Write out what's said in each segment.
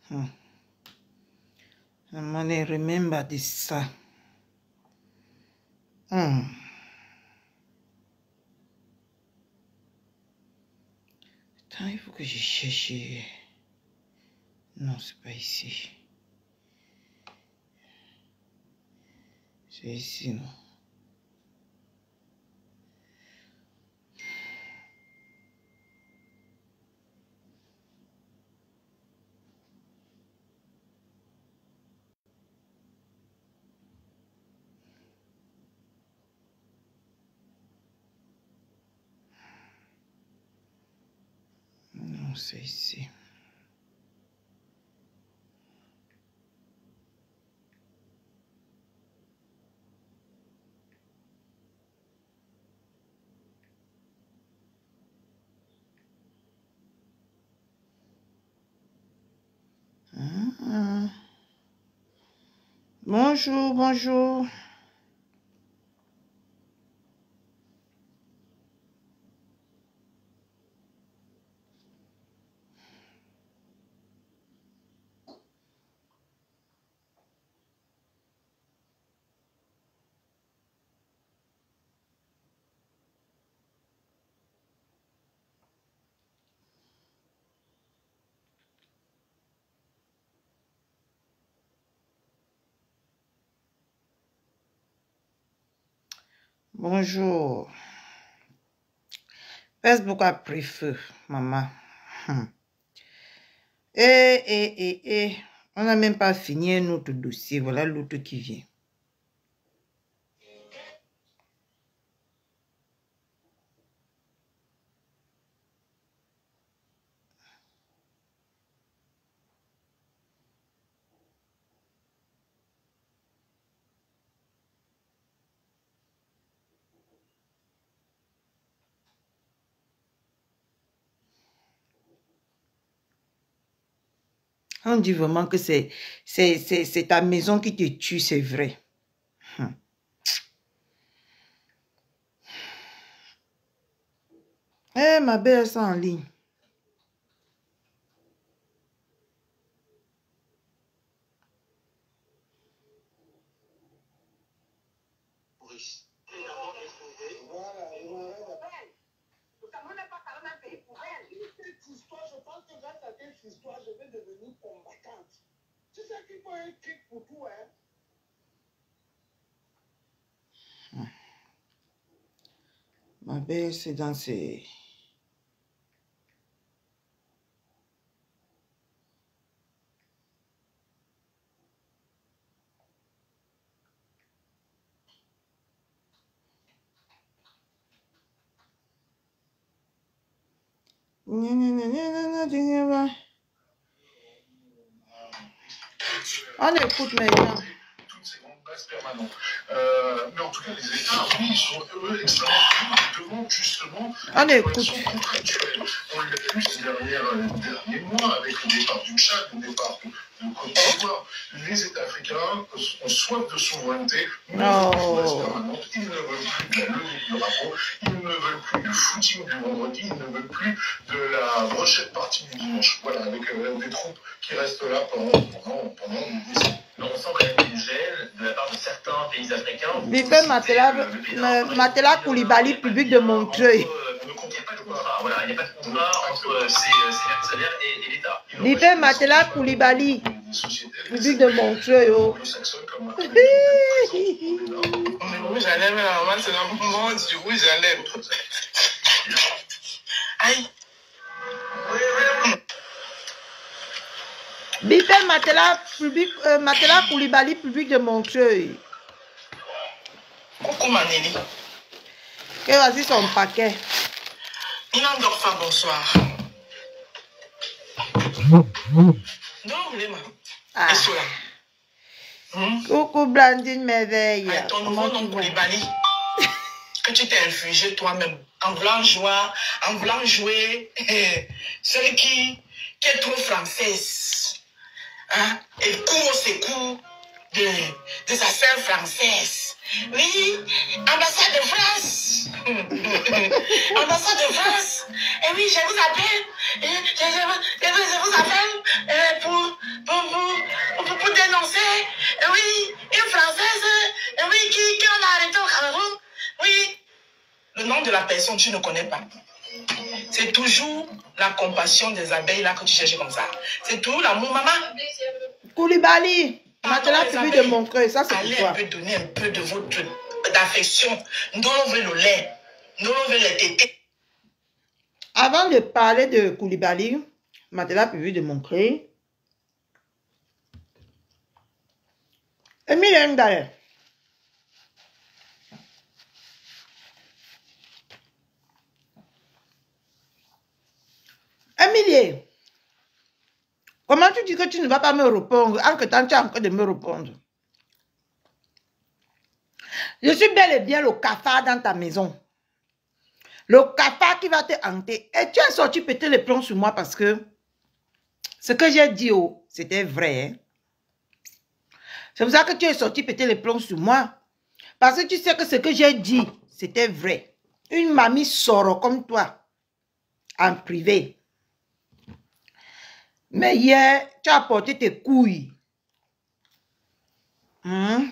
I remember this. Attends, il faut que je cherche. Non, c'est pas ici. C'est ici, non. Non, c'est ici. Bonjour, bonjour. Bonjour. Facebook a pris feu, maman. On n'a même pas fini notre dossier. Voilà l'autre qui vient. On dit vraiment que c'est ta maison qui te tue, c'est vrai. Eh, ma belle, c'est en ligne. Je pense que grâce à cette histoire, je vais devenir combattante. Tu sais qu'il faut un truc pour tout, hein? Ma belle, c'est dans ces... On écoute maintenant. Toutes ces grandes bases permanentes. Mais en tout cas, les États, oui, sont eux extrêmement demandent justement On écoute. contractuelle. On l'a vu ces derniers mois avec le départ du Tchad, le départ de Côte d'Ivoire. Les États africains ont soif de souveraineté, mais de base permanente. Ils ne veulent plus de la levée du drapeau, ils ne veulent plus du footing du vendredi, ils ne veulent plus de la brochette partie du dimanche. Voilà, avec des troupes qui restent là pendant des décennies. On sent quand même une gêne de la part de certains pays africains. Bipé Matela Koulibaly, public de Montreuil. Il n'y a pas de contrat, voilà, il n'y a pas de contrat entre ces mercenaires et l'État. Bipé Matela Koulibaly, public de Montreuil. Rouge à lèvres, la maman, c'est un moment du rouge à lèvres. Aïe. Bipé Matela Koulibaly, public de Montreuil. Coucou Maneli. Que vas-y son paquet. Il en dort pas, bonsoir. Non, Léma. Ah. Coucou Blandine Merveille. Ton nouveau nom Koulibaly que tu t'es infligé toi-même en voulant jouer celui qui est trop française. Hein? Elle court au secours de sa sœur française. Oui, ambassade de France. Ambassade de France. Et oui, je vous appelle. Je vous appelle pour dénoncer. Et oui, une Française. Et oui, qui on a arrêté au Cameroun. Oui. Le nom de la personne, tu ne connais pas. C'est toujours la compassion des abeilles là que tu cherches comme ça. C'est toujours l'amour, maman. Koulibaly, maintenant tu veux de montrer, ça c'est pour toi. Allez donner un peu de votre d'affection. Nous on veut le lait. Nous on veut les tétés. Avant de parler de Koulibaly, Matela prévu de montrer. Emilie Ndale. Emilie, comment tu dis que tu ne vas pas me répondre en que tu es en train de me répondre? Je suis bel et bien le cafard dans ta maison. Le cafard qui va te hanter. Et tu as sorti péter les plombs sur moi parce que ce que j'ai dit, oh, c'était vrai. Hein? C'est pour ça que tu es sorti péter les plombs sur moi. Parce que tu sais que ce que j'ai dit, c'était vrai. Une mamie sort comme toi, en privé. Mais hier, tu as porté tes couilles. Hein?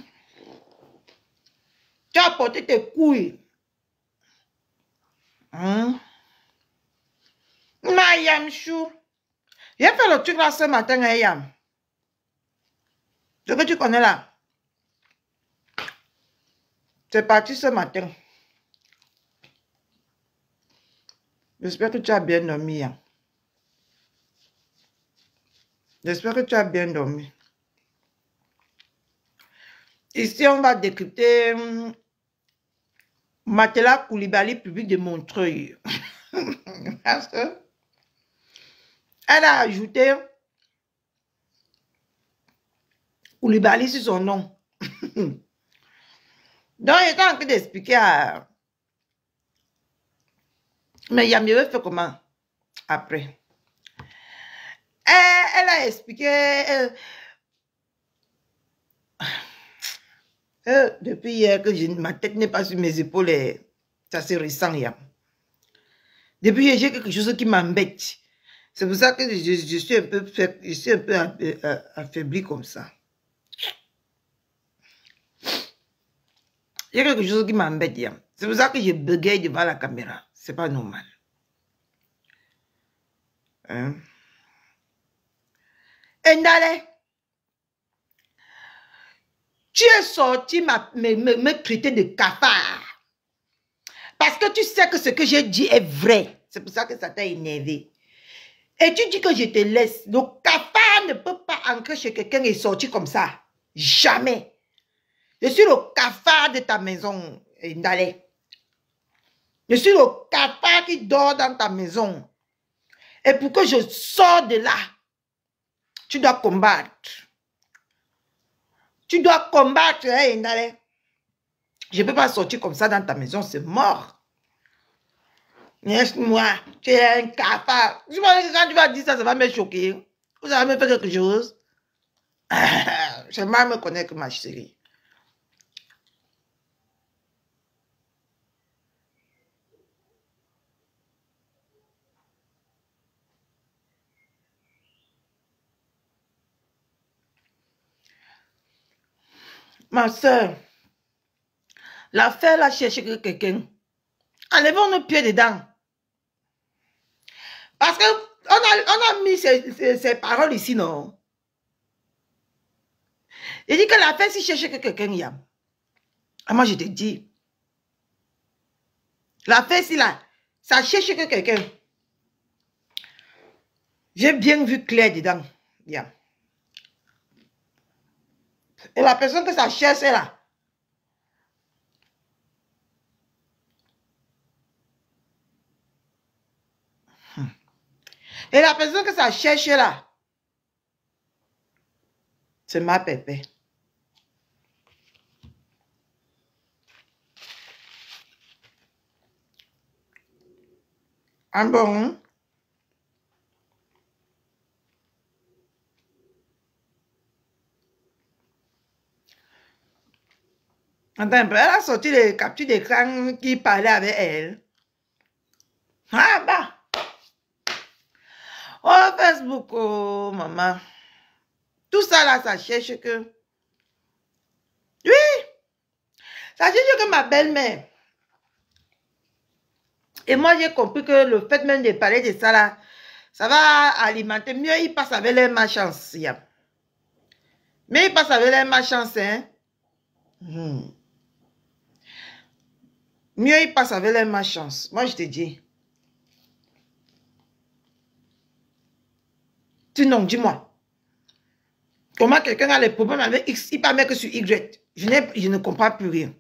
Tu as porté tes couilles. Hein? Mayam chou. J'ai fait le truc là ce matin, Ayam. Ce que tu connais là. C'est parti ce matin. J'espère que tu as bien dormi. Hein? J'espère que tu as bien dormi. Ici, on va décrypter Matela Koulibaly, public de Montreuil. Parce que elle a ajouté Koulibaly sur son nom. Donc, il était en train d'expliquer à... Mais Yami avait fait comment? Après. Elle a expliqué... depuis hier que ma tête n'est pas sur mes épaules, ça se ressent. Depuis hier, j'ai quelque chose qui m'embête. C'est pour ça que je suis un peu affaibli comme ça. Il y a quelque chose qui m'embête. C'est pour ça que je bégaye devant la caméra. C'est pas normal. Hein? Ndale, tu es sorti me traiter de cafard. Parce que tu sais que ce que j'ai dit est vrai. C'est pour ça que ça t'a énervé. Et tu dis que je te laisse. Le cafard ne peut pas entrer chez quelqu'un et sortir comme ça. Jamais. Je suis le cafard de ta maison, Ndale. Je suis le cafard qui dort dans ta maison. Et pour que je sorte de là, tu dois combattre. Tu dois combattre, hein, Ndale. Je ne peux pas sortir comme ça dans ta maison, c'est mort. Laisse-moi, tu es un cafard. Je pense que quand tu vas dire ça, ça va me choquer. Vous allez me faire quelque chose. J'ai mal me connaître, ma chérie. Ma soeur, l'affaire là, chercher quelqu'un. Enlevons nos pieds dedans. Parce que on a mis ces paroles ici, non? Il dit que l'affaire, si chercher quelqu'un, il y a. Ah, moi, je te dis. L'affaire, si là, ça cherche quelqu'un. J'ai bien vu clair dedans. Yeah. Et la personne que ça cherche est là. Et la personne que ça cherche est là. C'est ma pépé. Ah bon? Attends un peu, elle a sorti les captures d'écran qui parlaient avec elle. Ah bah. Oh, Facebook, oh, maman. Tout ça là, ça cherche que... Oui, ça cherche que ma belle-mère. Et moi, j'ai compris que le fait même de parler de ça là, ça va alimenter. Mieux, il passe avec les malchances. Mais il passe avec les malchances, hein. Mieux, il passe avec les malchances. Moi, je te dis. Sinon, dis-moi. Comment quelqu'un a les problèmes avec X, il parle que sur Y. Je ne comprends plus rien.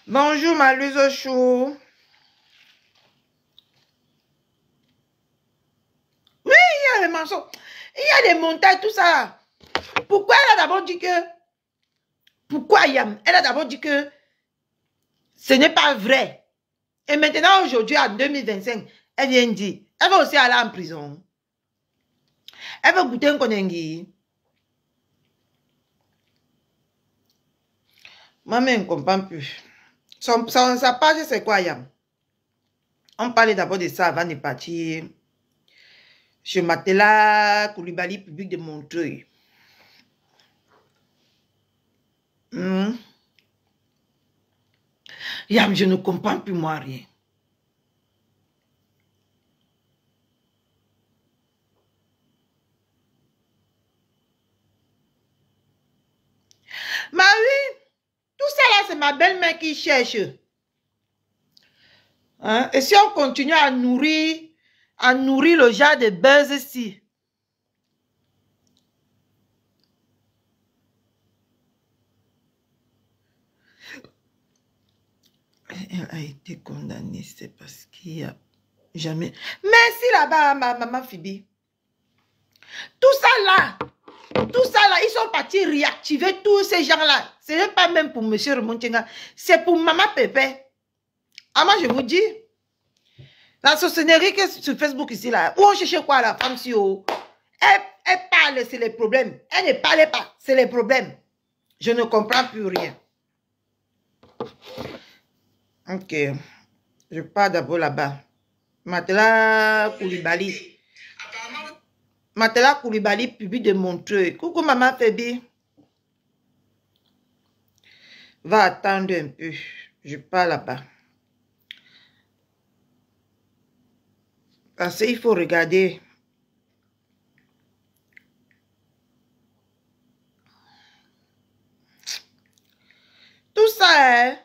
Bonjour, ma Luse Chou. Oui, il y a les mensonges. Il y a des montagnes, tout ça. Pourquoi elle a d'abord dit que... Pourquoi Yam? Elle a d'abord dit que ce n'est pas vrai. Et maintenant, aujourd'hui, en 2025, elle vient dire, elle va aussi aller en prison. Elle va goûter un konengi. Maman ne comprend plus. Sa page, c'est quoi, Yam? On parlait d'abord de ça avant de partir chez Matela Koulibaly, public de Montreuil. Yam, je ne comprends plus moi rien. Mais oui, tout ça là, c'est ma belle-mère qui cherche. Hein? Et si on continue à nourrir le genre de buzz ici, elle a été condamnée, c'est parce qu'il n'y a jamais... Merci là-bas, ma maman Phoebe. Tout ça là, ils sont partis réactiver tous ces gens-là. Ce n'est pas même pour monsieur Remontenga, c'est pour maman Pépé. Ah, moi, je vous dis, la sorcellerie que sur Facebook ici, là, où on cherche quoi, la femme si haut? Elle parle, c'est les problèmes. Elle ne parle pas, c'est les problèmes. Je ne comprends plus rien. Ok. Je pars d'abord là-bas. Matela Koulibaly. Matela Koulibaly, public de Montreuil. Coucou, maman Fébi. Va attendre un peu. Je pars là-bas. Parce qu'il faut regarder. Tout ça, hein?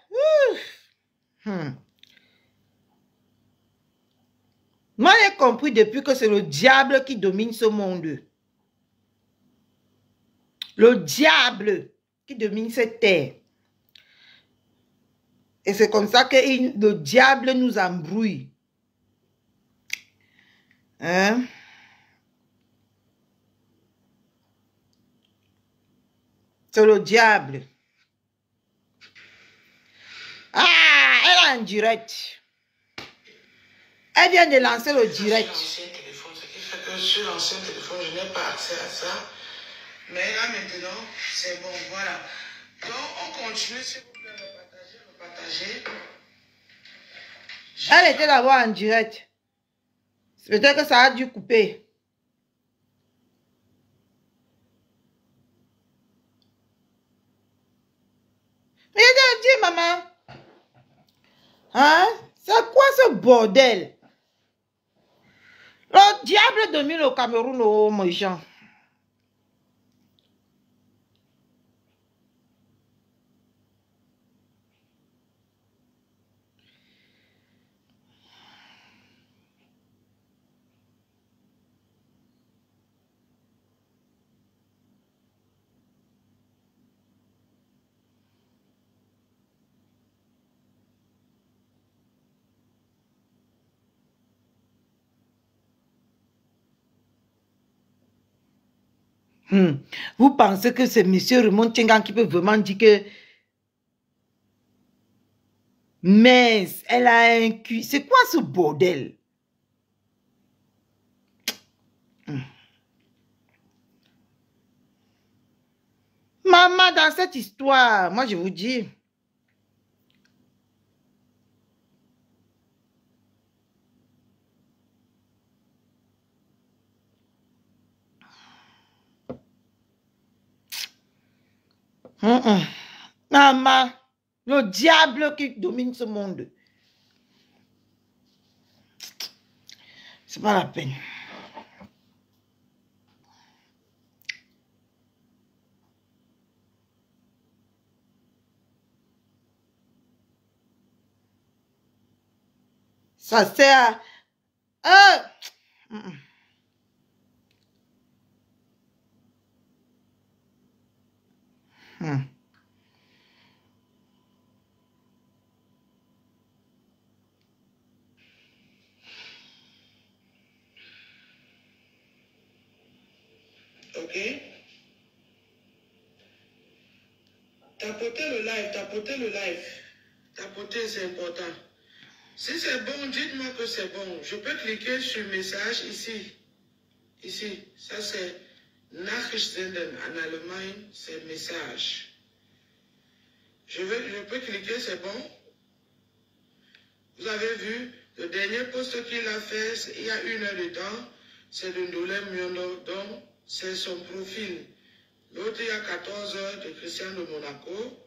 Moi, j'ai compris depuis que c'est le diable qui domine ce monde. Le diable qui domine cette terre. Et c'est comme ça que le diable nous embrouille. Hein? C'est le diable. Ah, elle est en direct. Elle vient de lancer le direct. Sur l'ancien téléphone, ce qui fait que sur l'ancien téléphone, je n'ai pas accès à ça. Mais là maintenant, c'est bon, voilà. Donc, on continue, s'il vous plaît, de partager. Elle était d'abord en direct. Peut-être que ça a dû couper. Mais je te dis, maman. Hein? C'est quoi ce bordel? Le diable domine au Cameroun, oh, mon gens. Vous pensez que c'est monsieur Raymond Tchengan qui peut vraiment dire que mince, elle a un cul. C'est quoi ce bordel? Maman, dans cette histoire, moi je vous dis, maman, le diable qui domine ce monde. C'est pas la peine. Ça sert à... Ok. Tapotez le live, tapotez le live. Tapotez, c'est important. Si c'est bon, dites-moi que c'est bon. Je peux cliquer sur message ici. Ici, ça c'est Nachrichten en Allemagne, c'est message. Je peux cliquer, c'est bon. Vous avez vu, le dernier post qu'il a fait, il y a 1 heure de temps, c'est de Ndolem Miondo, donc c'est son profil. L'autre, il y a 14 heures de Christian de Monaco,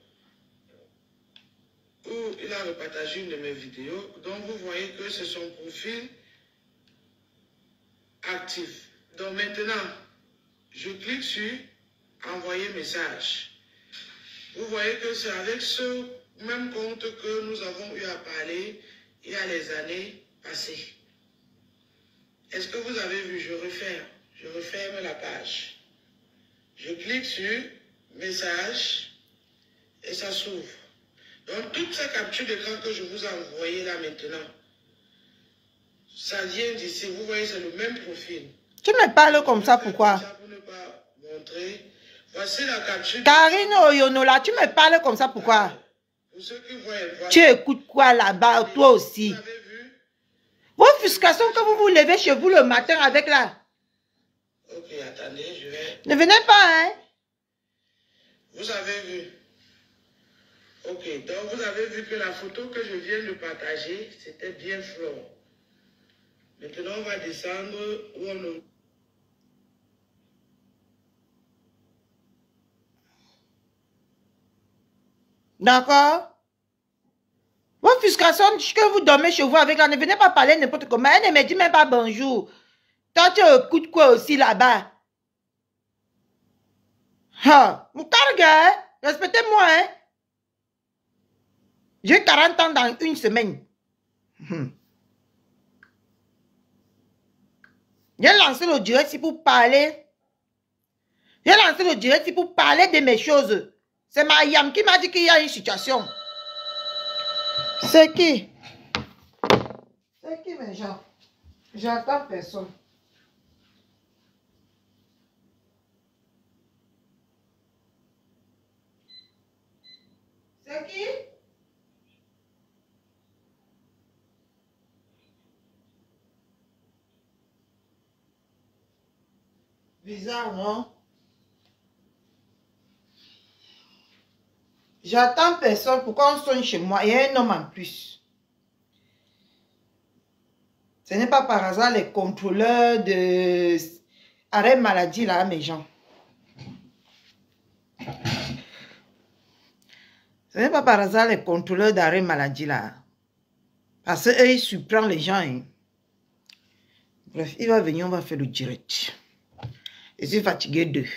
où il a repartagé une de mes vidéos. Donc vous voyez que c'est son profil actif. Donc maintenant, je clique sur envoyer message. Vous voyez que c'est avec ce même compte que nous avons eu à parler il y a les années passées. Est-ce que vous avez vu? Je referme la page. Je clique sur message et ça s'ouvre. Donc toutes ces captures d'écran que je vous ai envoyées là maintenant, ça vient d'ici. Vous voyez, c'est le même profil. Tu me parles comme ça, pourquoi? Pour ne pas montrer. Voici la capture. Karine Oyonola, tu me parles comme ça, pourquoi? Pour ceux qui voient, tu écoutes quoi là-bas, toi aussi? Vous avez vu? Vos frustrations que vous vous levez chez vous le matin avec là. Ok, attendez, je vais... Ne venez pas, hein? Vous avez vu? Ok, donc vous avez vu que la photo que je viens de partager, c'était bien flot. Maintenant, on va descendre où on a... D'accord? Vos frustrations que vous dormez chez vous avec là, ne venez pas parler n'importe comment. Elle ne me dit même pas bonjour. Toi, tu écoutes quoi aussi là-bas? Ha! Mon carga, respectez-moi, hein? J'ai 40 ans dans une semaine. J'ai lancé le direct ici pour parler. J'ai lancé le direct ici pour parler de mes choses. C'est Mariam qui m'a dit qu'il y a une situation. C'est qui? C'est qui, mes gens? J'entends personne. C'est qui? Bizarre, non? J'attends personne. Pourquoi on sonne chez moi? Il y a un homme en plus. Ce n'est pas par hasard les contrôleurs de arrêt maladie là, mes gens. Ce n'est pas par hasard les contrôleurs d'arrêt maladie là. Parce qu'eux, ils surprennent les gens. Hein. Bref, il va venir, on va faire le direct. Je suis fatigué d'eux.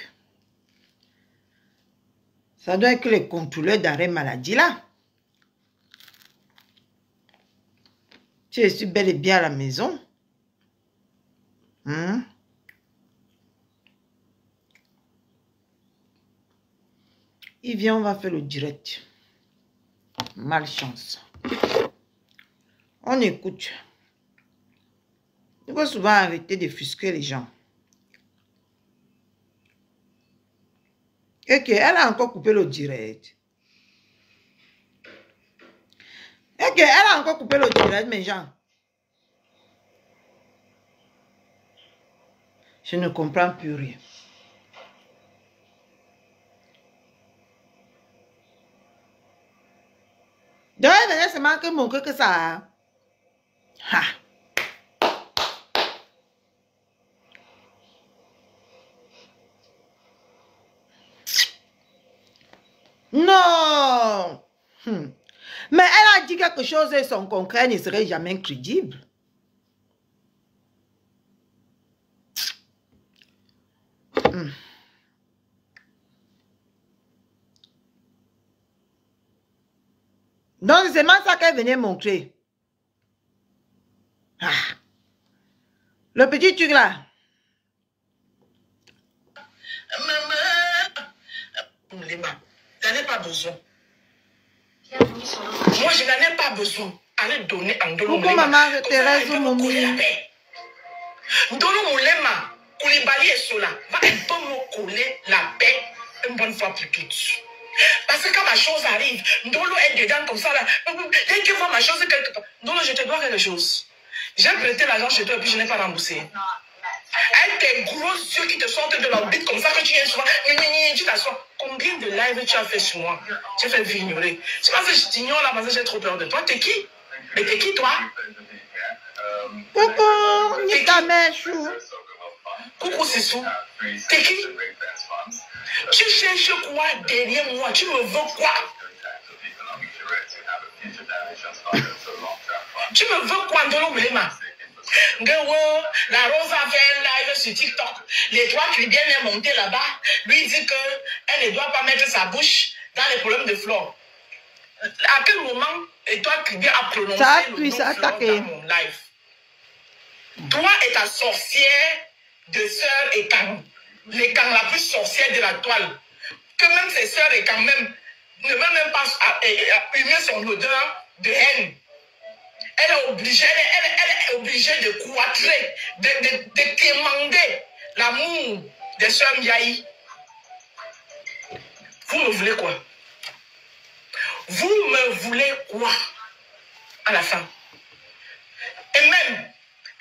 Ça doit être les contrôleurs d'arrêt maladie là. Je suis bel et bien à la maison. Il vient, on va faire le direct. Malchance. On écoute. Il faut souvent arrêter de frustrer les gens. Et qu'elle a encore coupé le direct. Et qu'elle a encore coupé le direct, mes gens. Je ne comprends plus rien. Donc, elle venait seulement que montrer que ça... Ha. Non. Mais elle a dit quelque chose et son concret ne serait jamais crédible. Donc, c'est seulement ça qu'elle venait montrer. Ah. Le petit truc là. Maman, j'en ai pas besoin. Moi, je n'en ai pas besoin. Allez donner en Ndolo Moulema. Pourquoi maman Thérèse ou Moumi? Ndolo Moulema, Koulibaly et Sola, va un peu me coller la paix une bonne fois pour toutes. Parce que quand ma chose arrive, Ndolo est dedans comme ça là. Dès qu'il voit ma chose quelque part, Ndolo, je te dois quelque chose. J'ai prêté l'argent chez toi et puis je n'ai pas remboursé. Avec tes gros yeux qui te sortent de l'orbite comme ça que tu viens souvent, tu t'assois. Combien de lives tu as fait sur moi? Tu as fait vignorer. C'est parce que je t'ignore là parce que j'ai trop peur de toi. T'es qui? Mais t'es qui toi? Coucou, ni ta mère chou. Coucou Sissou. T'es qui? Tu cherches quoi derrière moi? Tu me veux quoi? Tu me veux quoi, Ndolo Moulema? La Rose a fait un live sur TikTok. Les trois Caribéens est monté là-bas. Lui dit qu'elle ne doit pas mettre sa bouche dans les problèmes de Flore. À quel moment les trois Caribéens a prononcé le nom Flore dans mon live? Toi et ta sorcière de sœur Ekang, l'Ekang la plus sorcière de la toile, que même ses sœurs Ekang même ne veulent même pas humer son odeur de haine. Elle est obligée de cloîtrer, de quémander l'amour des sœurs Miaï. Vous me voulez quoi? Vous me voulez quoi à la fin? Et même,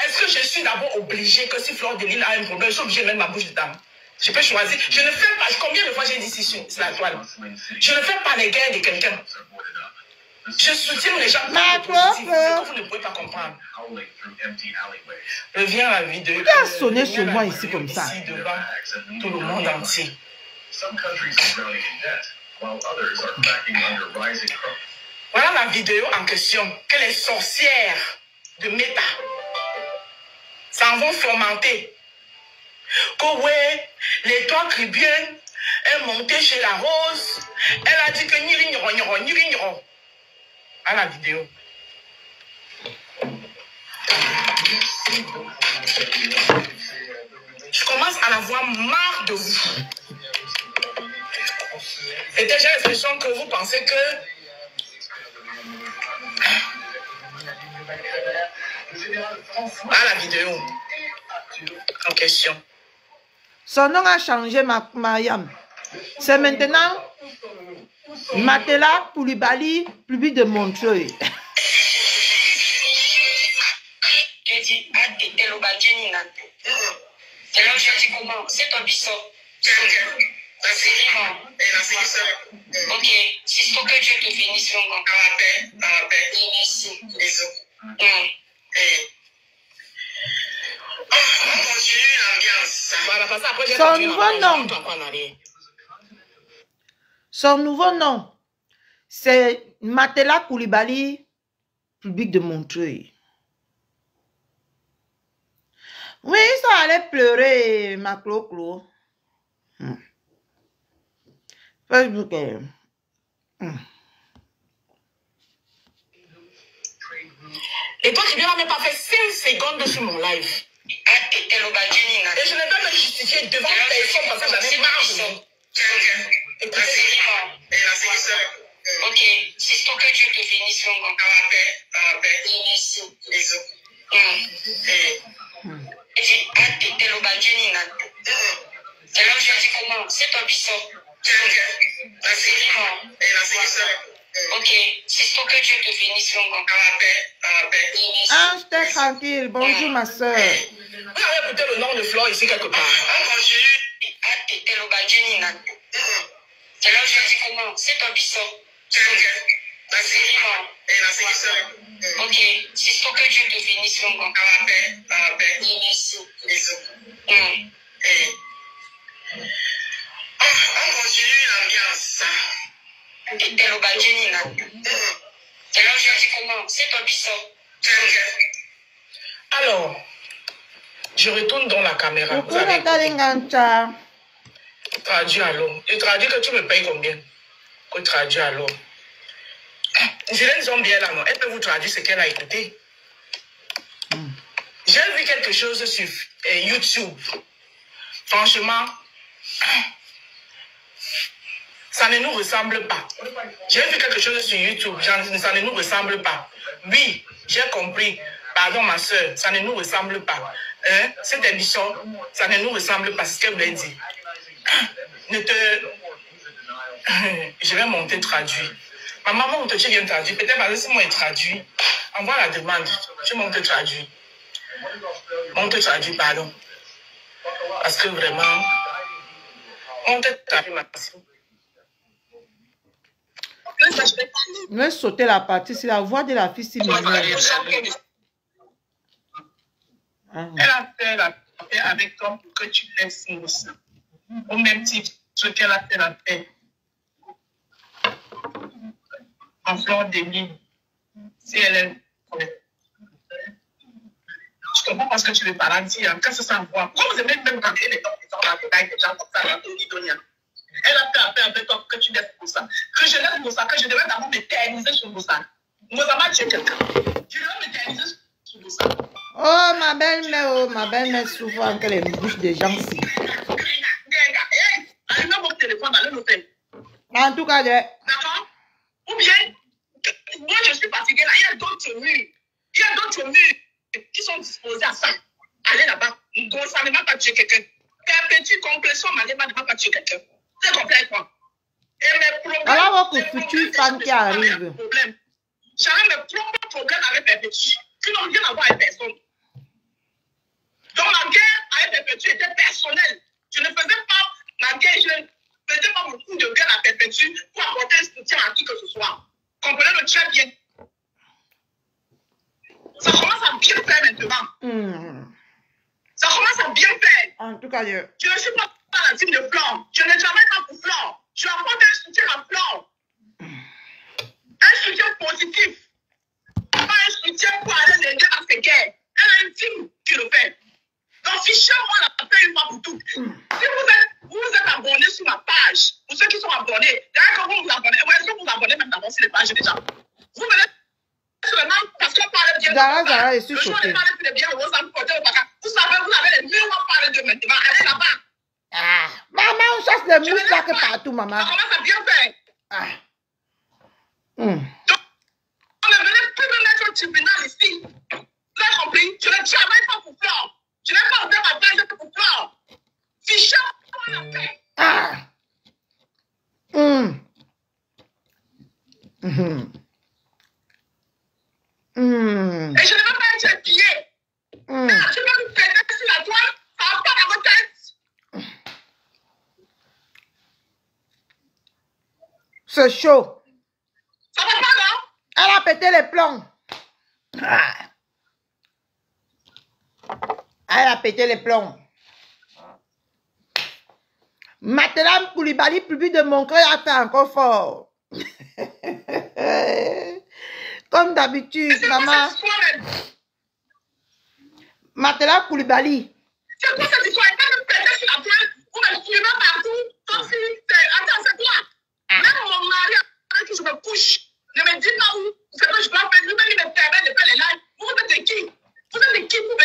est-ce que je suis d'abord obligée que si Flore de Lille a un problème, je suis obligée de mettre ma bouche dedans? Je peux choisir. Je ne fais pas, combien de fois j'ai dit ici sur la toile? Je ne fais pas les guerres de quelqu'un. Je soutiens les gens qui sont positifs, ce que vous ne pouvez pas comprendre. Reviens à la vidéo. Qui a sonné sur moi ici comme ça? Ici devant tout le monde entier. Voilà la vidéo en question que les sorcières de Meta s'en vont fomenter. Que ouais, les trois Caribéens est monté chez la Rose. Elle a dit que ni. À la vidéo. Je commence à avoir marre de vous. Et déjà l'impression que vous pensez que à la vidéo en question. Son nom a changé, Mariam. C'est maintenant Matela Koulibaly, public de Montreuil. C'est ton bisson. Ok, c'est ce que Dieu te bénisse, mon gars. Merci. Son nouveau nom, c'est Matela Koulibaly, public de Montreuil. Oui, ils sont allés pleurer, ma Clo-Clo. Facebook. Et toi, tu viens même pas fait 5 secondes sur mon live. Et je ne vais pas me justifier devant personne parce que j'en ai marre de vous. Ok, c'est ce que Dieu te bénisse, mon gars. Merci. Et alors, je dis comment? C'est ton bisson. Ok, c'est que Dieu te bénisse longuement. Ange, t'es tranquille. Bonjour, ma soeur. Vous avez écouté le nom de Flore ici quelque part. On continue à t'aider le badjini. C'est là où je dis comment. C'est ton bisson. Ok, c'est que Dieu te bénisse longuement. Merci. On continue l'ambiance. T'aider le badjini. C'est là où je dis comment. C'est ton bisson. Alors, je retourne dans la caméra. Vous Coucou, avez Nathalie Ngancha. traduit à l'homme. Je traduis que tu me payes combien? Que traduit à l'homme. Je l'ai dit bien là, non? Elle peut vous traduire ce qu'elle a écouté. J'ai vu quelque chose sur YouTube. Franchement, ça ne nous ressemble pas. J'ai vu quelque chose sur YouTube, ça ne nous ressemble pas. Oui, j'ai compris. Pardon, ma soeur, ça ne nous ressemble pas. Hein? Cette émission, ça ne nous ressemble pas, c'est ce qu'elle voulait dire. Je vais monter traduire. Ma maman, monte, tu viens traduire. Peut-être parce que si moi, il traduit, envoie la demande. Tu montes traduire. Monte traduire, pardon. Parce que vraiment, monte traduire, ma soeur. Je vais sauter la partie, c'est la voix de la fille si mignonne. Elle a fait la paix avec toi pour que tu laisses nous ça. Au même titre qu'elle a fait la paix. En fleur de lune. Si elle est. Je comprends pas ce que tu veux parler. Quand ça s'envoie. Pourquoi vous aimez même quand elle est dans la médaille des gens comme ça, dans ton Lidonia? Elle a fait la paix avec toi pour que tu laisses pour ça. Que je laisse pour ça, que je devrais d'abord m'éterniser sur ça. Moi, ça m'a tué quelqu'un. Je devrais m'éterniser sur ça. Oh, ma belle-mère souvent que les bouches des gens si. En tout cas, d'accord? Ou bien, moi je suis fatiguée là, il y a d'autres murs. Il y a d'autres murs qui sont disposés à ça. Allez là-bas, ça ne va pas tuer quelqu'un. Perpétue compression, mais ne va pas tuer quelqu'un. C'est complet quoi. Et mes problèmes. alors vos futures femmes qui arrivent. J'avais mes propres problèmes avec Perpétue, qui n'ont rien à voir avec personne. Donc la guerre avec Perpétue était personnelle. Je ne faisais pas la guerre, je ne faisais pas beaucoup de guerre à Perpétue pour apporter un soutien à qui que ce soit. Comprenez-le très bien. Ça commence à bien faire maintenant. Ça commence à bien faire. En tout cas, je ne suis pas la team de Flore. Je n'ai jamais pas pour Flore. Je apporte un soutien à Flore. Un soutien positif. Pas un soutien pour aller l'aider à ses guerres. Elle a une team qui le fait. Donc, fichez-moi la paix une fois pour toutes. Si vous êtes abonné sur ma page, pour ceux qui sont abonnés, d'ailleurs, quand vous vous abonnez, est-ce que vous vous abonnez même d'abord sur les pages déjà? Vous venez seulement parce qu'on parle bien. Zara, je suis choquée. Vous savez, vous avez les mieux à parler de maintenant. Allez là-bas. Ah, maman, on chasse les mouches là que partout, maman. Ça commence à bien faire. Ah. Donc, on ne venait plus me mettre au tribunal ici. Vous avez compris? Je ne travaille pas pour Flore. Je n'ai pas ouvert ma page pour Flore. Fichez-moi la paix. Ah. Et je ne veux pas être pillé. Je peux me faire sur la toile, ça va pas dans votre tête. C'est chaud. Ça va pas, non? Elle a pété les plombs. Ah. Elle a pété les plombs. Maintenant, Koulibaly, publie de mon cœur, a fait encore fort. Comme d'habitude, maman. Maintenant, Koulibaly. C'est quoi cette histoire? Elle va me péter sur la toile, vous me suivez partout. Comme si attends, c'est quoi? Même mon mari, avec qui je me couche, ne me dit pas où. C'est que je dois faire. Lui-même, il me permet de faire les lives. Vous êtes de qui? Vous êtes de qui pour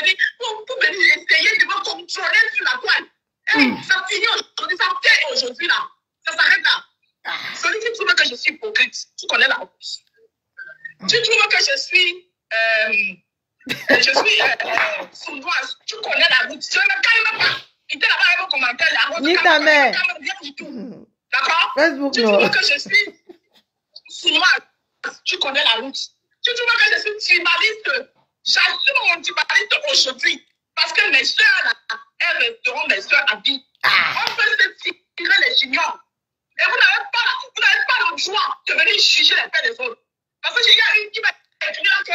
venir essayer de me contrôler sur la toile? Hey, ça finit aujourd'hui, ça fait aujourd'hui là. Ça s'arrête là. Celui qui trouve que je suis hypocrite, tu connais la réponse. Tu trouves que je suis sournoise, tu connais la route. Je ne me calme pas. Il était là-bas avec vos commentaires, la route. Ni ta mère. D'accord? Facebook, tu trouves que je suis Tu connais la route. Tu vois que je suis tribaliste. J'assume mon tribalisme aujourd'hui. Parce que mes soeurs, là, elles resteront mes soeurs à vie. On peut se tirer les juniors. Et vous n'avez pas le droit de venir juger les faits des autres. Parce que il y a une qui m'a écrit là que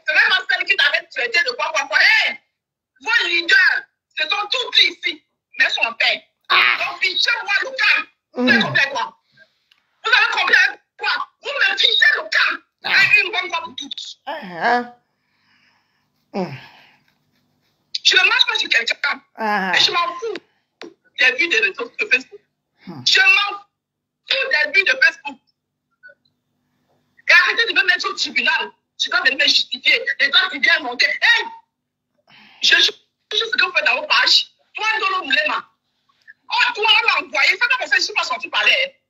c'est même celle qui t'avait traité de quoi. Hey, vos leaders, ce sont tous ici, mais sont en paix. Donc, fichez-moi le calme. Vous avez compris quoi? Vous avez compris quoi? Vous me fichez le calme. Une bonne fois pour toutes. Je ne marche pas sur quelqu'un. Et je m'en fous des vues de Facebook. Je m'en fous des vues de Facebook. Et arrêtez de me mettre au tribunal. Tu dois venir me justifier. Les gens qui viennent monter. Hey! Je sais ce que vous faites dans vos pages. Toi, Ndolo Moulema. Oh, toi, on l'a envoyé. Ça va passer, je ne suis pas sorti parler.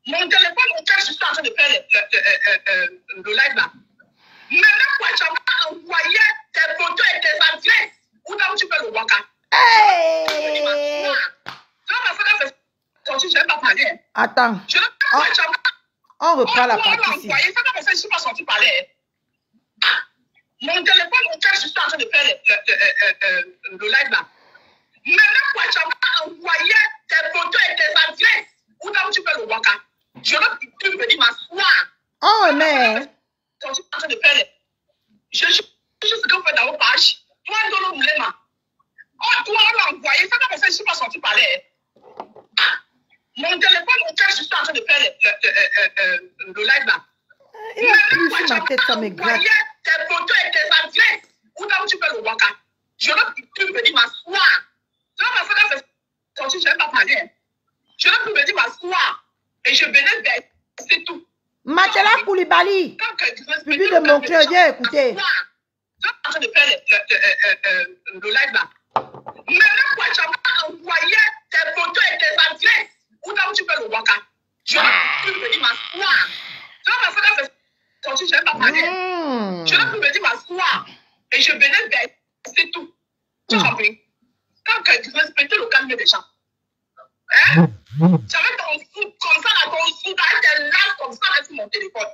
Mon téléphone, auquel je suis en train de faire le live là. Maintenant, quoi, tu vas envoyer tes photos et tes adresses. Où là où tu fais le waka. Hey! Tu vas passer quand je ne vais pas parler. Attends. On reprend la partie ici. Ça va passer, je ne suis pas sorti parler. Mon téléphone, auquel je suis en train de faire le live là. Maintenant, quoi, tu vas envoyer tes photos et tes adresses. Où là où tu fais le waka. Je ne peux plus venir m'asseoir. Oh, mais. Quand je suis en train de faire je sais ce que vous faites dans vos pages. Toi, Ndolo Moulema. Oh, toi, on l'a envoyé. Ça va passer, je ne suis pas sorti parler. Mon téléphone, auquel je suis en train de faire le live là. Il a plus sur ma tête, ça me gratte. Tes photos et tes adresses. Où là où tu fais le waka. Je ne peux plus venir m'asseoir. Ça va passer quand je ne vais pas parler. Je ne peux plus venir m'asseoir. Et je venais vers. C'est tout. Matela Koulibaly, suivi de mon cœur, viens écouter. Je suis en train de faire le live là. Maintenant, quoi, tu vas envoyer tes photos et tes adresses. Où là où tu fais le waka. Je ne peux plus venir m'asseoir. Ça va passer quand je ne vais pas parler. Je ne peux plus venir m'asseoir. Et je venais vers. C'est tout. Tu as compris? Quand tu respectes le calme des gens. Hein? J'avais ton foot comme ça, là, ton foot avec des larmes comme ça là, sur mon téléphone.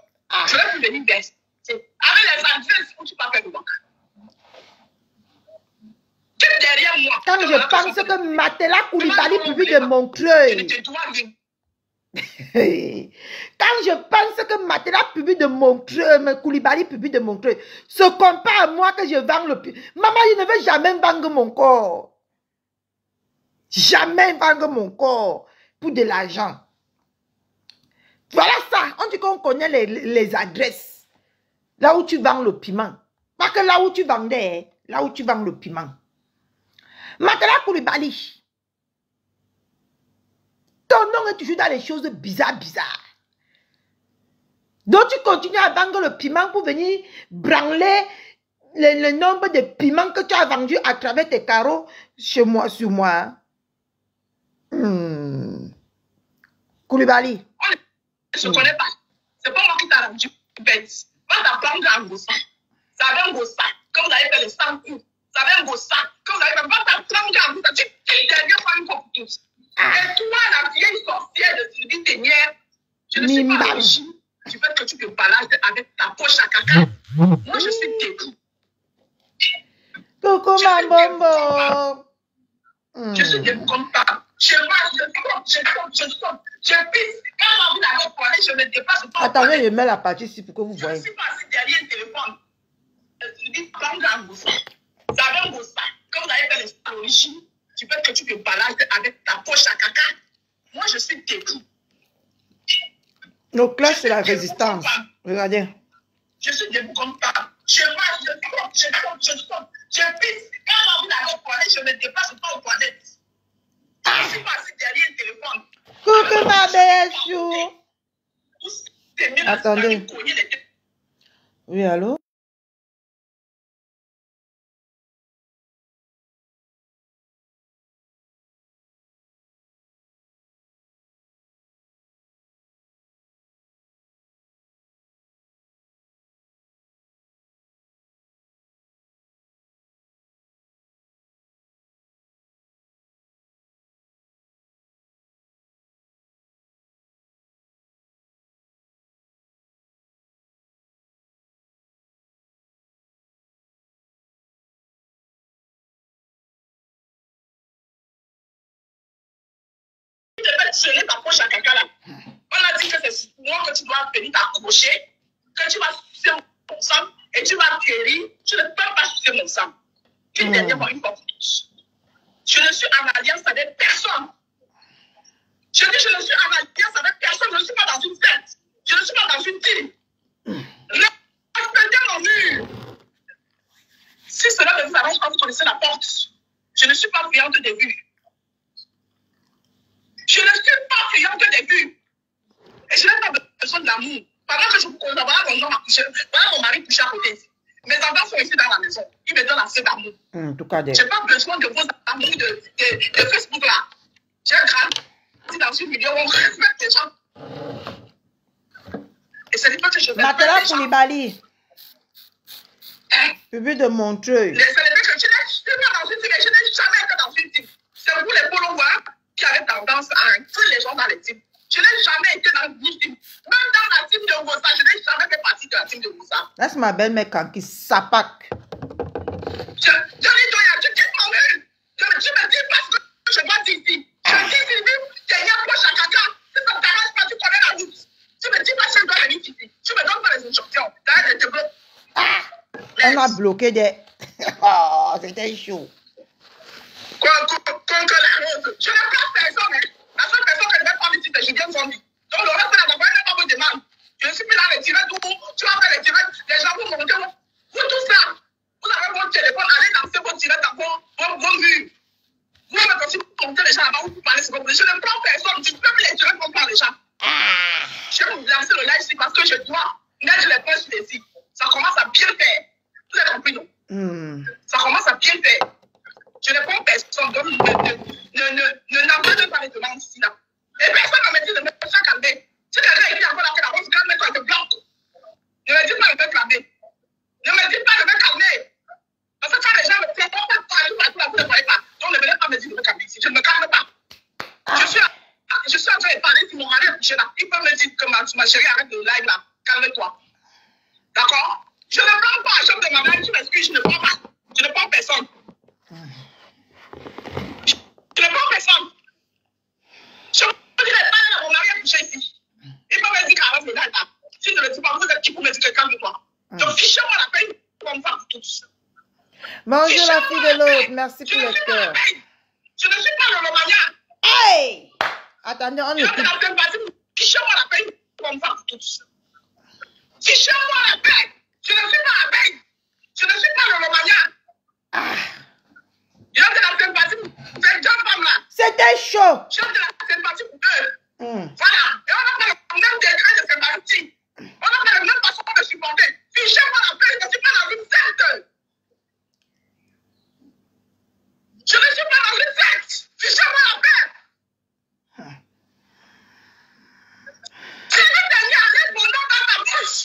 Je vais plus venir baisser. Avec les adresses où tu vas faire le banque. Tu es derrière moi. Quand je pense que Matela Koulibaly publie de Montreuil. Quand je pense que Matela publie de Montreuil, Koulibaly publie de Montreuil, se compare à moi que je vends le plus. Maman, je ne veux jamais vendre mon corps. Jamais vendre mon corps pour de l'argent. Voilà ça. On dit qu'on connaît les adresses. Là où tu vends le piment. Pas que là où tu vendais, là où tu vends le piment. Matela Koulibaly. Ton nom est toujours dans les choses bizarres. Donc tu continues à vendre le piment pour venir branler le nombre de piments que tu as vendus à travers tes carreaux chez moi, sur moi. Koulibaly. Je ne connais pas. C'est pas moi qui t'a rendu bête. Va t'apprendre à Ngossa. Ça avait Ngossa. Quand vous avez fait le 100 coups. Ça avait Ngossa. Quand vous avez fait, va t'apprendre à Ngossa. Tu quittes derrière fois une fois pour tous. Et toi, la vieille sorcière de Sylvie Ténière, je ne suis pas riche. Tu veux que tu te balades avec ta poche à caca. Moi, je suis dégoût. Coucou ma bombo. Je suis dégoût comme ça. Je marche, je pisse. Quand j'ai envie d'aller au toilette, je me dépasse. Attendez, je mets la partie ici pour que vous Je voyez. ne suis pas assis derrière un téléphone. Tu dis, prends un Ngossa. Ça avait un Ngossa. Quand vous avez fait les origines, tu veux que tu te balades avec ta poche à caca. Moi, je suis dégoût. Nos classes, c'est la résistance. Regardez. Je suis debout comme ça. Je marche, je pisse. Quand j'ai envie d'aller au toilette, je me dépasse pas aux toilettes. Je ne suis pas assis derrière un téléphone. Coucou ma belle chou. Attendez. Oui, allô? serrer ta poche à quelqu'un là. On a dit que c'est moi que tu dois venir t'accrocher, que tu vas sucer mon sang et tu vas guérir. Tu ne peux pas sucer mon sang. Une dernière fois, une fois pour tous. Je ne suis en alliance avec personne. Je dis, je ne suis en alliance avec personne. Je ne suis pas dans une secte. Je ne suis pas dans une team. Respectez mon mur. Si cela ne vous arrange pas, vous connaissez la porte. Je ne suis pas friande des vues. Je ne suis pas friande des vues. Et je n'ai pas besoin de l'amour. Pendant que je vous connais, voilà mon homme a couché. Voilà mon mari couché à côté. Mes enfants sont ici dans la maison. Ils me donnent assez d'amour. Je n'ai pas besoin de vos amours de Facebook là. J'ai grandi dans une vidéo où on respecte les gens. Et c'est pas que je vais Matela Koulibaly. Public de Montreuil. Les célébrités, je n'ai pas dans une team, je n'ai jamais été dans une team. C'est vous les polois qui avez tendance à inclure les gens dans les teams. Je n'ai jamais été dans une team. Même dans la team de Rosa, je n'ai jamais fait partie de la team de Rosa. Laisse ma belle-mère qui s'apaque. Je dis, toi, tu quittes mon mur. Tu me dis parce que je dois dire ici. Je dis ici, derrière poche à caca. Si ça ne t'arrange pas, tu connais la route. Tu me dis pas si je dois venir ici. Tu me donnes pas les instructions. Là, je te bloque. On a bloqué des... Oh, c'était chaud. Contre la rose. Je n'ai pas personne. La seule personne que je vais prendre ici, c'est Julien Zombie. Donc le reste de la campagne n'est pas vos demandes. Je suis plus dans les tirets d'où tu vas faire les tirets. Les gens vont monter. Vous tous là, vous avez votre téléphone, allez danser vos tirets dans vos vues. Vous avez aussi monter les gens là-bas, vous parlez ce que vous voulez. Je ne prends personne. Tu peux plus les tirer comme par les gens. Je vais vous lancer le live ici parce que je dois mettre les points sur les sites. Ça commence à bien faire. Vous avez compris, non? Ça commence à bien faire. Je ne prends personne. Donc, n'envoie pas les demandes ici, là. Et personne ne me dit de me faire calmer. Si quelqu'un écrit encore la rose, calme-toi, je te bloque. Ne me dis pas de me calmer. Ne me dis pas de me calmer. Parce que quand les gens me font pas parler, vous ne voyez pas. Donc, ne venez pas me dire de me calmer ici. Je ne me calme pas. Je suis en train de parler si mon mari est couché là. Il peut me dire que ma chérie arrête le live là. Calme-toi. D'accord? Je ne prends pas la chambre de ma mère, tu m'excuses, je ne prends pas. Je ne prends personne. Je ne prends personne. Je ne dirai pas à mon mari est couché ici. Il peut me dire qu'arrête le live là. Si je ne le dis pas, vous êtes qui pour me dire que calme-toi. Donc fichez-moi la peine comme ça pour tous. Bonjour la fille de l'autre, merci pour le cœur. Je ne suis pas le Romagna. Hey! Attendez, on écoute. Fichez-moi la peine comme ça pour tous. Fichez-moi la peine. Je ne suis pas la peine. Je ne suis pas le Romagna. Je donne de la sympathie pour ces deux femmes-là. C'était chaud. Je donne de la sympathie pour eux. Voilà. Et on n'a pas le même degré de sympathie. On n'a pas la même façon de supporter. Fichez-moi la peine. Je ne suis pas dans une secte. Je ne suis pas dans une secte. Fichez-moi la paix. Si vous tenez à l'aide mon nom dans ta bouche,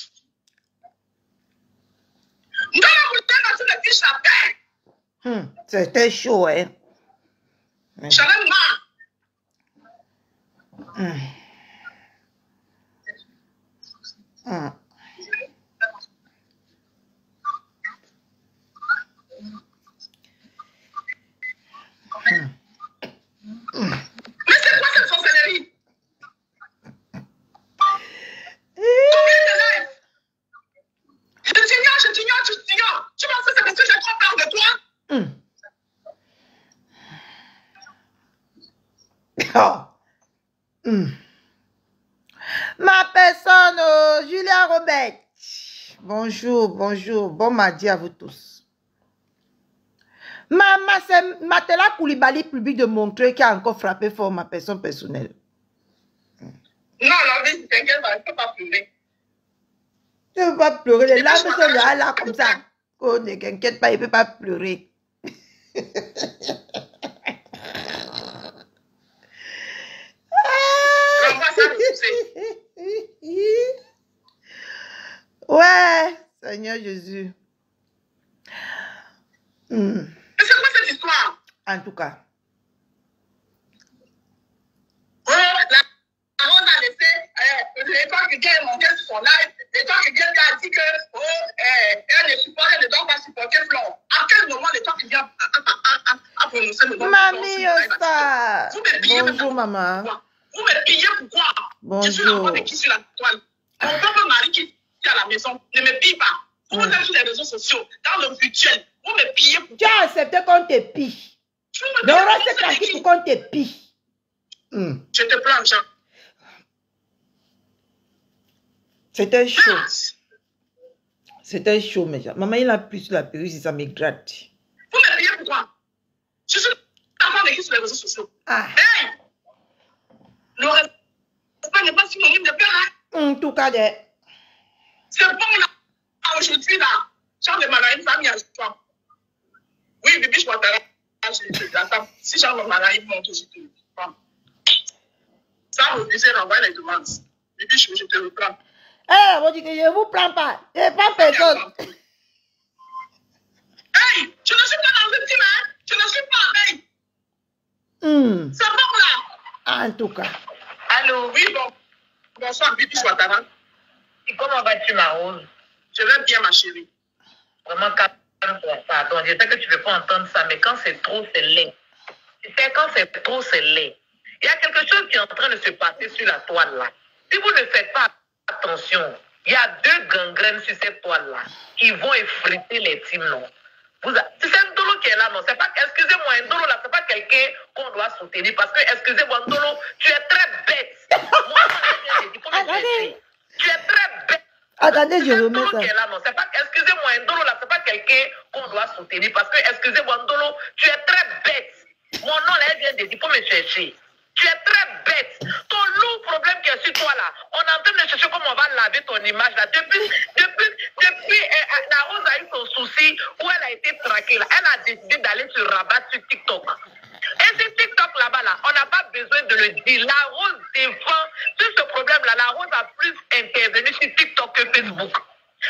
non, la bouteille, tu me fiches la paix. C'était chaud, hein. J'en ai marre. Mais c'est quoi cette sorcellerie? Combien de lives? Je t'ignore. Tu penses que c'est parce que j'ai trop peur de toi? Ma personne, Julia Robert. Bonjour. Bon mardi à vous tous. Maman, c'est Matela Koulibaly, public de Montreuil, qui a encore frappé fort ma personne personnelle. Non, la vie, t'inquiète pas, je ne peux pas pleurer. Je ne peux pas pleurer, les larmes sont là comme ça. Oh, ne t'inquiète pas, il ne peut pas pleurer. Ouais, Seigneur Jésus. Mais c'est quoi cette histoire? En tout cas. La Rose a laissé l'école que Dieu monté sur son live. L'école que Dieu a dit que elle ne supporte, elle ne doit pas supporter Flore. À quel moment l'école qui vient à prononcer le nom de Mamie Osta. Bonjour, maman. Vous me pillez pourquoi? Bonjour. Je suis l'enfant de qui sur la toile? Mon pauvre mari qui est à la maison ne me pille pas. Vous êtes sur les réseaux sociaux, dans le virtuel, vous me pillez pourquoi? Tu as accepté qu'on te pille. Donc reste tranquille pour qu'on te pille. Je te prends, Jean. C'était chaud. C'était chaud, mais maman, il a plus sur la perruque, ça me gratte. Vous me pillez pourquoi? Je suis l'enfant de qui sur les réseaux sociaux? Hey! Le respect n'est pas synonyme de peur, hein? En tout cas, c'est bon, là. Aujourd'hui, là, Jean de Maraïm, famille à toi. Oui, Bibi, je vois ta là. Si Jean de Maraïm monte, je te reprends. Ça, refuser, renvoyer les demandes. Bibi, je te reprends. Eh, vous dites que je ne vous prends pas. Je ne prends personne. Hey, je ne suis pas dans une team, hein? Je ne suis pas en veille. C'est bon, là. En tout cas. Allô? Oui, bon. Bonsoir, Bibi, je vois ta main. Et comment vas-tu, ma Rose? Je vais bien, ma chérie. Vraiment, calme-toi. Pardon, je sais que tu ne veux pas entendre ça, mais quand c'est trop, c'est laid. Tu sais, quand c'est trop, c'est laid. Il y a quelque chose qui est en train de se passer sur la toile, là. Si vous ne faites pas attention, il y a 2 gangrènes sur cette toile-là qui vont effriter les teams, non? C'est Ndolo qui est là, non? C'est pas, excusez-moi, Ndolo, là, c'est pas quelqu'un qu'on doit soutenir parce que, excusez-moi, Ndolo, tu es très bête. Tu es très bête. Attendez, je remets ça. Qui est là, non? C'est pas, excusez-moi, Ndolo, là, c'est pas quelqu'un qu'on doit soutenir parce que, excusez-moi, Ndolo, tu es très bête. Mon nom, là, elle vient de dire, il faut me chercher. Tu es très bête. Ton lourd problème qui est sur toi, là, on est en train de chercher comment on va laver ton image, là. Depuis la Rose a eu son souci où elle a été traquée, là. Elle a décidé d'aller se rabattre sur TikTok. Et ce TikTok là-bas, là, on n'a pas besoin de le dire. La Rose défend sur ce problème-là. La Rose a plus intervenu sur TikTok que Facebook.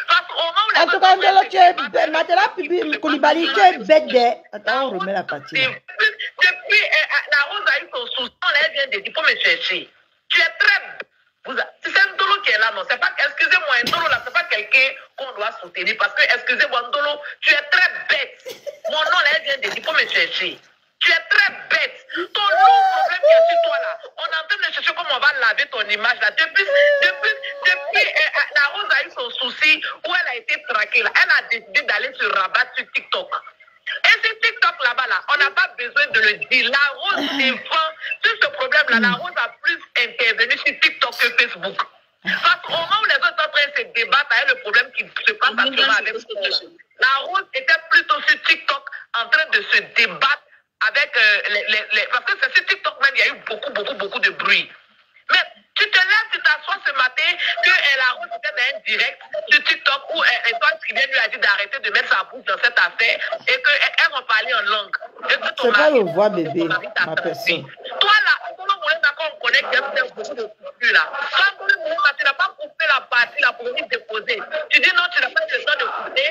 Parce qu'au moment où en tout cas, Ndolo, tu es bête. Maintenant, Koulibaly, tu es bête de... Attends, on remet la partie. Depuis la Rose a eu son souci, elle vient de dire, il faut me chercher. Tu es très bête. C'est Ndolo qui est là, non? C'est pas, excusez-moi, Ndolo, là, c'est pas quelqu'un qu'on doit soutenir. Parce que, excusez-moi, Ndolo, tu es très bête. Mon nom, là, elle vient de dire, il faut me chercher. Tu es très bête. Ton lourd problème qui est sur toi, là, on est en train de chercher comment on va laver ton image, là. Depuis la Rose a eu son souci où elle a été traquée, là. Elle a décidé d'aller se rabattre sur TikTok. Et ce TikTok là-bas, là, on n'a pas besoin de le dire. La Rose défend sur ce problème-là. La Rose a plus intervenu sur TikTok que Facebook. Parce qu'au moment où les autres sont en train de se débattre avec le problème qui se passe actuellement avec Facebook, la Rose était plutôt sur TikTok en train de se débattre avec parce que c'est sur TikTok même, il y a eu beaucoup de bruit. Mais tu te lèves, tu t'assois ce matin, que la Rose était dans un direct sur TikTok où Étoile Tribune lui a dit d'arrêter de mettre sa bouche dans cette affaire et qu'elles vont parler en langue. C'est pas le voix, bébé, ma personne. Toi là, on connaît qu'il y a beaucoup de coupures là. Quand tu n'as pas coupé la partie là pour venir déposer, tu dis non, tu n'as pas eu le temps de couper,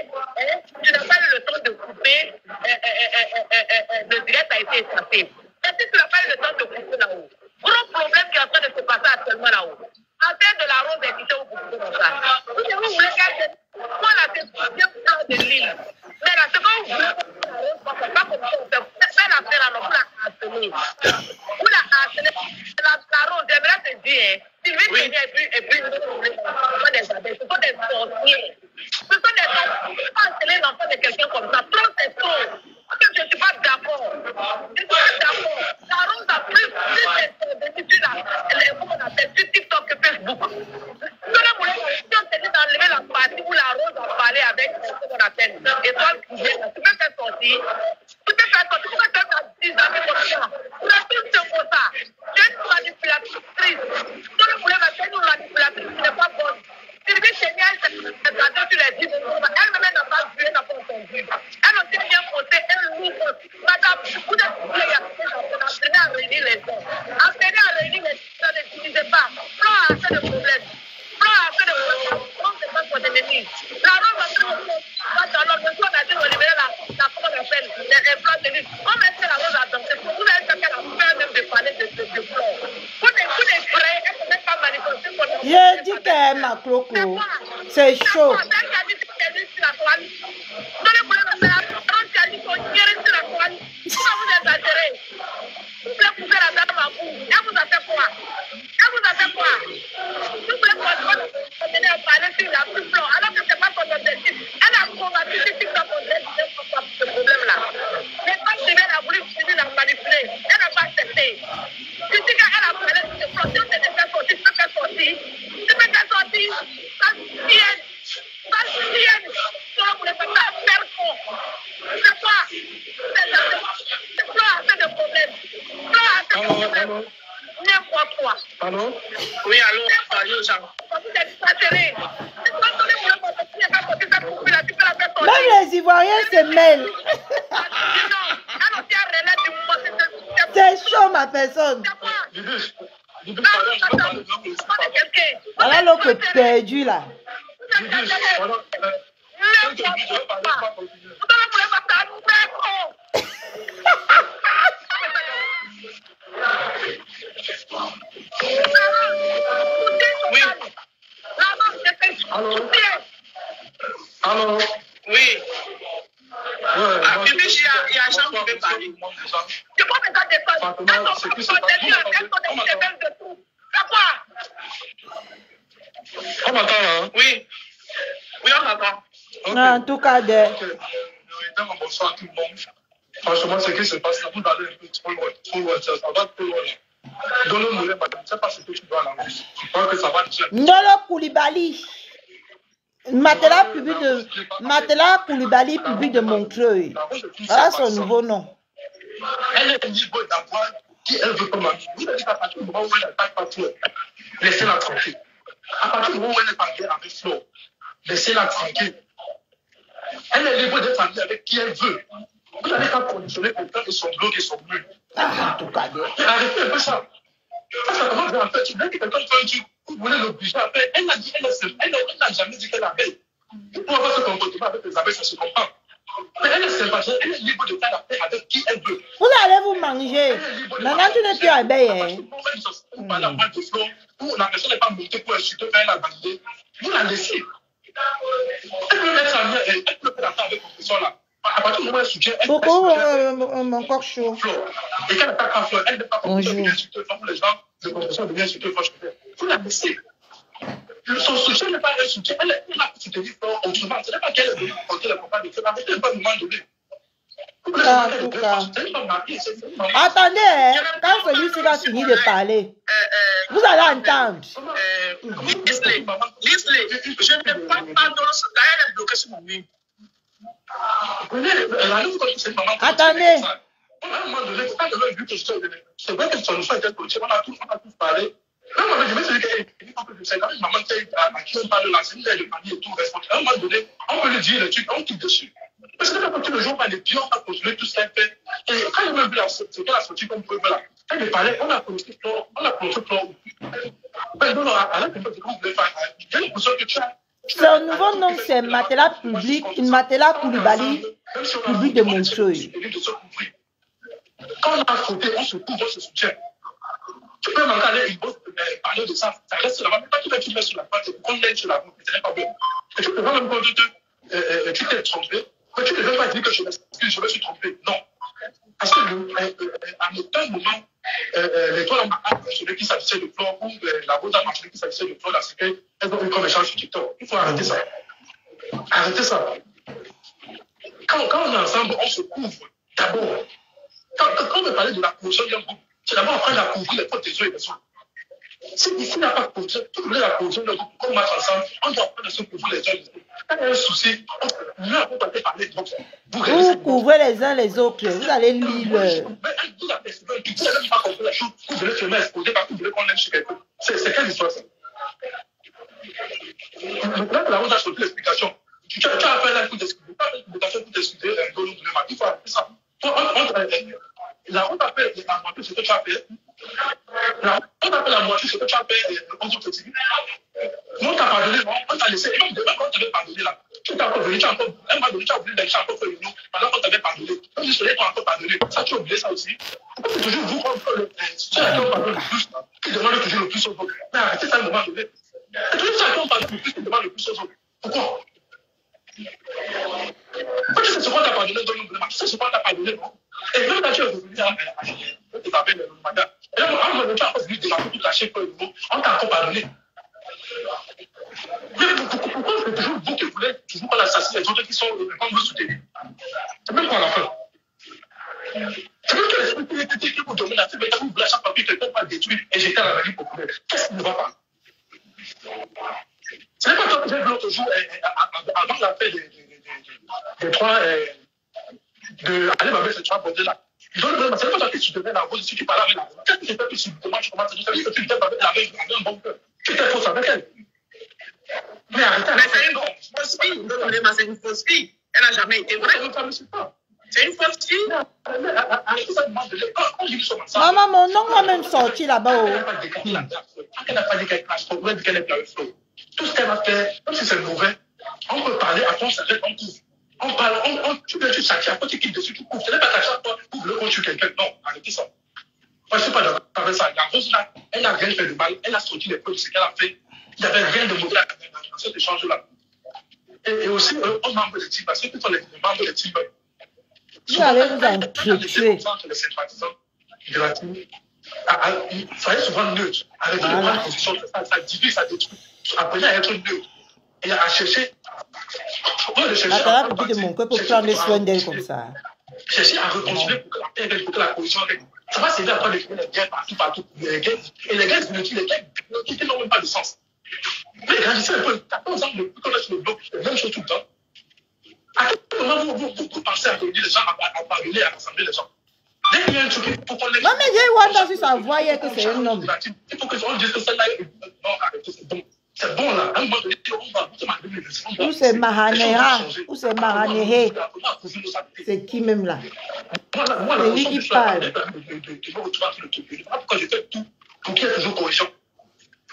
tu n'as pas eu le temps de couper, le direct a été effacé. Mais si tu n'as pas eu le temps de couper là-haut, gros problème qui est en train de se passer actuellement là-haut. En termes de la Rose est quittée au bout de ça. Si vous voulez qu'elle moi là, c'est bien plan de l'île. Mais là, c'est quand vous voulez pas comme ça, on fait la paix là, non, pour la harceler. Pour la harceler. La Rose, j'aimerais te dire, Sylvie Seigneur et puis nous, ce sont des sorciers. Ce sont des sorciers. Harceler l'enfant de quelqu'un comme ça, trop c'est trop. Je ne suis pas d'accord. Je ne suis pas d'accord. La Rose a plus d'intervenir sur TikTok que Facebook. Si on te dit d'enlever la partie où la Rose a parlé avec ce qu'on appelle Étoile Tribune, tu peux faire sortir. Tu peux faire sortir. Tu peux faire 10 amis comme ça. Tu as tout ce comme ça. Tu es une manipulatrice. Tu ne voulais pas faire une manipulatrice qui n'est pas bonne. Sylvie Seigneur, c'est gardé sur les 10 minutes. Elle-même n'a pas vu, elle n'a pas entendu. Elle a aussi bien posé un lourd. Madame, vous êtes apprenez à réunir les gens. Apprenez à réunir les gens, ne divisez pas. Prends assez de problèmes. Prends assez de problèmes. Prends c'est pas ton ennemi. La Rose va dans l'ordre. On a dit de libérer la comment on appelle, les plans de lutte. Comment est-ce que la Rose a dansé? Vous avez fait qu'elle a peur même de parler de plans. Vous n'êtes prêts, elle ne peut pas manifester. J'ai dit qu'elle m'a cloco. C'est chaud. quoi? Vous voulez continuer à parler sur la plus blanc, alors que c'est pas ton objectif. Elle a combattu sur TikTok pour ce problème-là. Mais quand Sylvain a voulu finir la manipuler, elle n'a pas accepté. Tu dis qu'elle a parlé sur ce plan, si on s'était fait sortir, tu peux faire sortir. Tu peux faire sortir, ça tienne. Ça tienne. Toi, vous ne pouvez pas faire fond. C'est quoi? C'est quoi assez de problèmes? Quoi assez de problèmes? N'importe quoi. Allô? Oui, allô, Jean. Vous êtes exagérés. Même les Ivoiriens se mêlent. C'est chaud, ma personne. Voilà l'autre perdu là. Allô? Oui. Bibi, il y a Jean qui veut parler. Je peux me défendre. On m'entend, hein? Oui. Oui, on m'entend. Non, en tout cas, Bonsoir tout le monde. Franchement, ce qui se passe là, vous allez un peu trop loin, ça va trop loin. Donne-moi, je ne sais pas ce que tu dois l'enlever. Je crois que ça va déjà. Ndolo Koulibaly. Matela Koulibaly, public de Montreuil. Voilà son nouveau nom. Elle est libre d'avoir qui elle veut comme amie. Vous avez dit qu'à partir du moment où elle n'attaque pas tout, laissez-la tranquille. À partir du moment où elle est en guerre avec Flo, laissez-la tranquille. Elle est libre d'être amie avec qui elle veut. Vous n'avez pas conditionné quelqu'un de son blog et son mur. Ah, en tout cas, Arrêtez un peu ça. Parce que comment vous en faites? Tu veux que quelqu'un fait un truc, vous voulez l'obliger à faire. Elle n'a jamais dit qu'elle avait. Pour avoir ce comportement avec les abeilles, ça se comprend. Mais elle est salvageuse, elle est libre de faire la paix avec qui elle veut. vous allez vous manger. Maintenant, tu n'es plus abeille. Vous parlez en de flot, où la personne n'est pas montée pour insulter, faire la valider. Vous la laissez. Elle peut mettre sa main, elle peut faire la paix avec confession là. À partir du moment où elle soutient, elle Beaucoup, encore chaud. et quand elle attaque en flot, elle n'est pas confession de bien insulter pour les gens de confession de bien insulter. Vous la laissez. Son soutien n'est pas un soutien. Elle a soutenu fort autrement. Ce n'est pas qu'elle est venue porter la campagne de feu. Arrêtez pas de moment donné. En tout cas. Attendez, quand celui-ci va finir de parler, vous allez entendre. Leslie, je ne peux pas dans ce cas, elle est bloquée sur mon mur. Attendez. À un moment donné, quand elle a vu que c'est vrai que son enfant était politique, on a tous parlé. À un moment donné, je me suis dit que c'est quand même maman qui on parle de l'enseignant de famille et tout. À un moment donné, on peut lui dire le truc, on quitte dessus. Parce que quand le jour, on les pions, on va continuer tout ce qu'elle fait. Et quand elle m'a vu ce qu'elle a sorti comme preuve là, elle me parlait, on a prononcé fort. Mais non, à la fin, on voulait faire. J'ai l'impression que tu as. Son nouveau nom, c'est Matela Koulibaly, public de Montreuil. Quand on a fauté, on se couvre, on se soutient. Tu peux m'engager une bosse parler de ça, ça reste là-bas. Mais pas tout le monde sur la page, on l'aide sur la page, ce n'est pas bon. Et tu peux pas même quand tu t'es trompé, mais tu ne veux pas dire que je me suis trompé. Non. Parce que à aucun moment, l'étoile m'a celui qui s'agissait de flore ou la rose a marché qui s'agissait de flore, là, c'est qu'elles ont eu comme échange sur TikTok. Il faut arrêter ça. Arrêtez ça. Quand on est ensemble, on se couvre. D'abord, quand on me parlait de la cohésion d'un groupe, c'est d'abord apprendre à couvrir les potes des yeux et des autres. Si ici n'a pas de cohésion, tout le monde a la cohésion d'un groupe, quand on marche ensemble, on doit apprendre à se couvrir les yeux et des autres. Quand il y a un souci, on peut parler de vous couvrez les uns les autres, vous allez lire. Vous n'avez pas compris la chose, vous voulez se mettre exposé parce que vous voulez qu'on aime chez quelqu'un. C'est quelle histoire ça? Maintenant, la rose a sorti l'explication. Tu as fait là pour t'excuser, pas une invitation pour t'excuser, il faut arrêter ça. La honte appelle la moitié ce que tu as fait. La honte appelle la moitié ce que tu as fait aux autres petits. On t'a pardonné, on t'a laissé. Et même quand on t'avait pardonné là, tu t'es encore venu, tu as encore, un moment donné, tu as oublié d'aller encore faire une autre, pendant qu'on t'avait pardonné. Comme si cela t'a encore pardonné. Ça, tu as oublié ça aussi. Pourquoi c'est toujours vous, tu as encore pardonné le plus, qui demande toujours le plus aux autres. Mais arrêtez ça à un moment donné. C'est toujours ça qu'on pardonne le plus, qui demande le plus aux autres. Pourquoi? Quand tu sais ce qu'on t'a pardonné dans le monde, tu sais ce qu'on t'a pardonné, non? Et même quand tu es revenu à tes appels le matin, et là, on va le faire parce que tu as tout lâché pour le mot, on t'a encore C'est toujours vous qui voulez toujours pas l'assassiner les autres qui sont comme vous soutenez. C'est même quoi la fin? C'est même que les politiques qui vous donnent la cible, vous voulez à chaque fois que quelqu'un va détruire et jeter à la mairie populaire. Qu'est-ce qui ne va pas? Ce n'est pas comme j'ai vu l'autre jour, avant l'affaire des trois, allez m'avoir ces trois bordels là. Ils ont le c'est pas toi qui soutenais la rose, si tu parlais avec la rose. Qu'est-ce que j'ai fait plus subitement, je commence à dire que tu viens avec la avec un bon cœur. Tu t'es fausse avec elle. Mais arrêtez. Mais c'est une fausse fille. C'est une fausse fille. Elle n'a jamais été vraie. C'est une fausse fille. Arrêtez ça de demander. Quand j'ai vu son massage. Maman, mon nom m'a même sorti là-bas. Elle n'a pas déclaré la grâce. Elle n'a pas dit qu'elle crache. On dit qu'elle est pleine flow. Tout ce qu'elle a fait, même si c'est mauvais, on peut parler à ton cerveau, on couvre. On parle, tu peux tu châtier, après tu quittes dessus, tu couvres. Ce n'est pas qu'à chaque fois, couvre le contre quelqu'un. Non, arrêtez ça. Moi, je ne suis pas d'accord avec ça. La rose là, elle n'a rien fait de mal. Elle a sorti les preuves de ce qu'elle a fait. Il n'y avait rien de mauvais dans cet échange-là. Et aussi, aux membres de team, parce que tous les membres de team, Vous allez vous entretuer. Les sympathisants de la team, soyez souvent neutre. Arrêtez de prendre position, ça divise, ça détruit. Apprenez à être neutre et à chercher. La petite de mon cœur pour prendre soin d'elle comme ça. Chercher à reconstruire pour que la paix règne, pour que la cohésion règne. Ça va servir à quoi de créer des guerres partout. Et les guerres inutiles, les guerres qui n'ont même pas de sens. Mais grandissez un peu, 14 ans de connaître le bloc, la même chose tout le temps. À quel moment vous pensez à réunir les gens, à parler, à rassembler les gens? Dès qu'il y a un truc, il faut qu'on les... Non, mais j'ai Wanda sur sa voix hier que c'est un homme. Il faut que les gens disent que celle-là est... Non, arrêtez, c'est bon. C'est bon là. À un moment donné, on va où c'est Mahaneha, où c'est Mahanehe. C'est qui même là? C'est lui qui parle. Pourquoi je fais tout pour qu'il y ait toujours cohésion.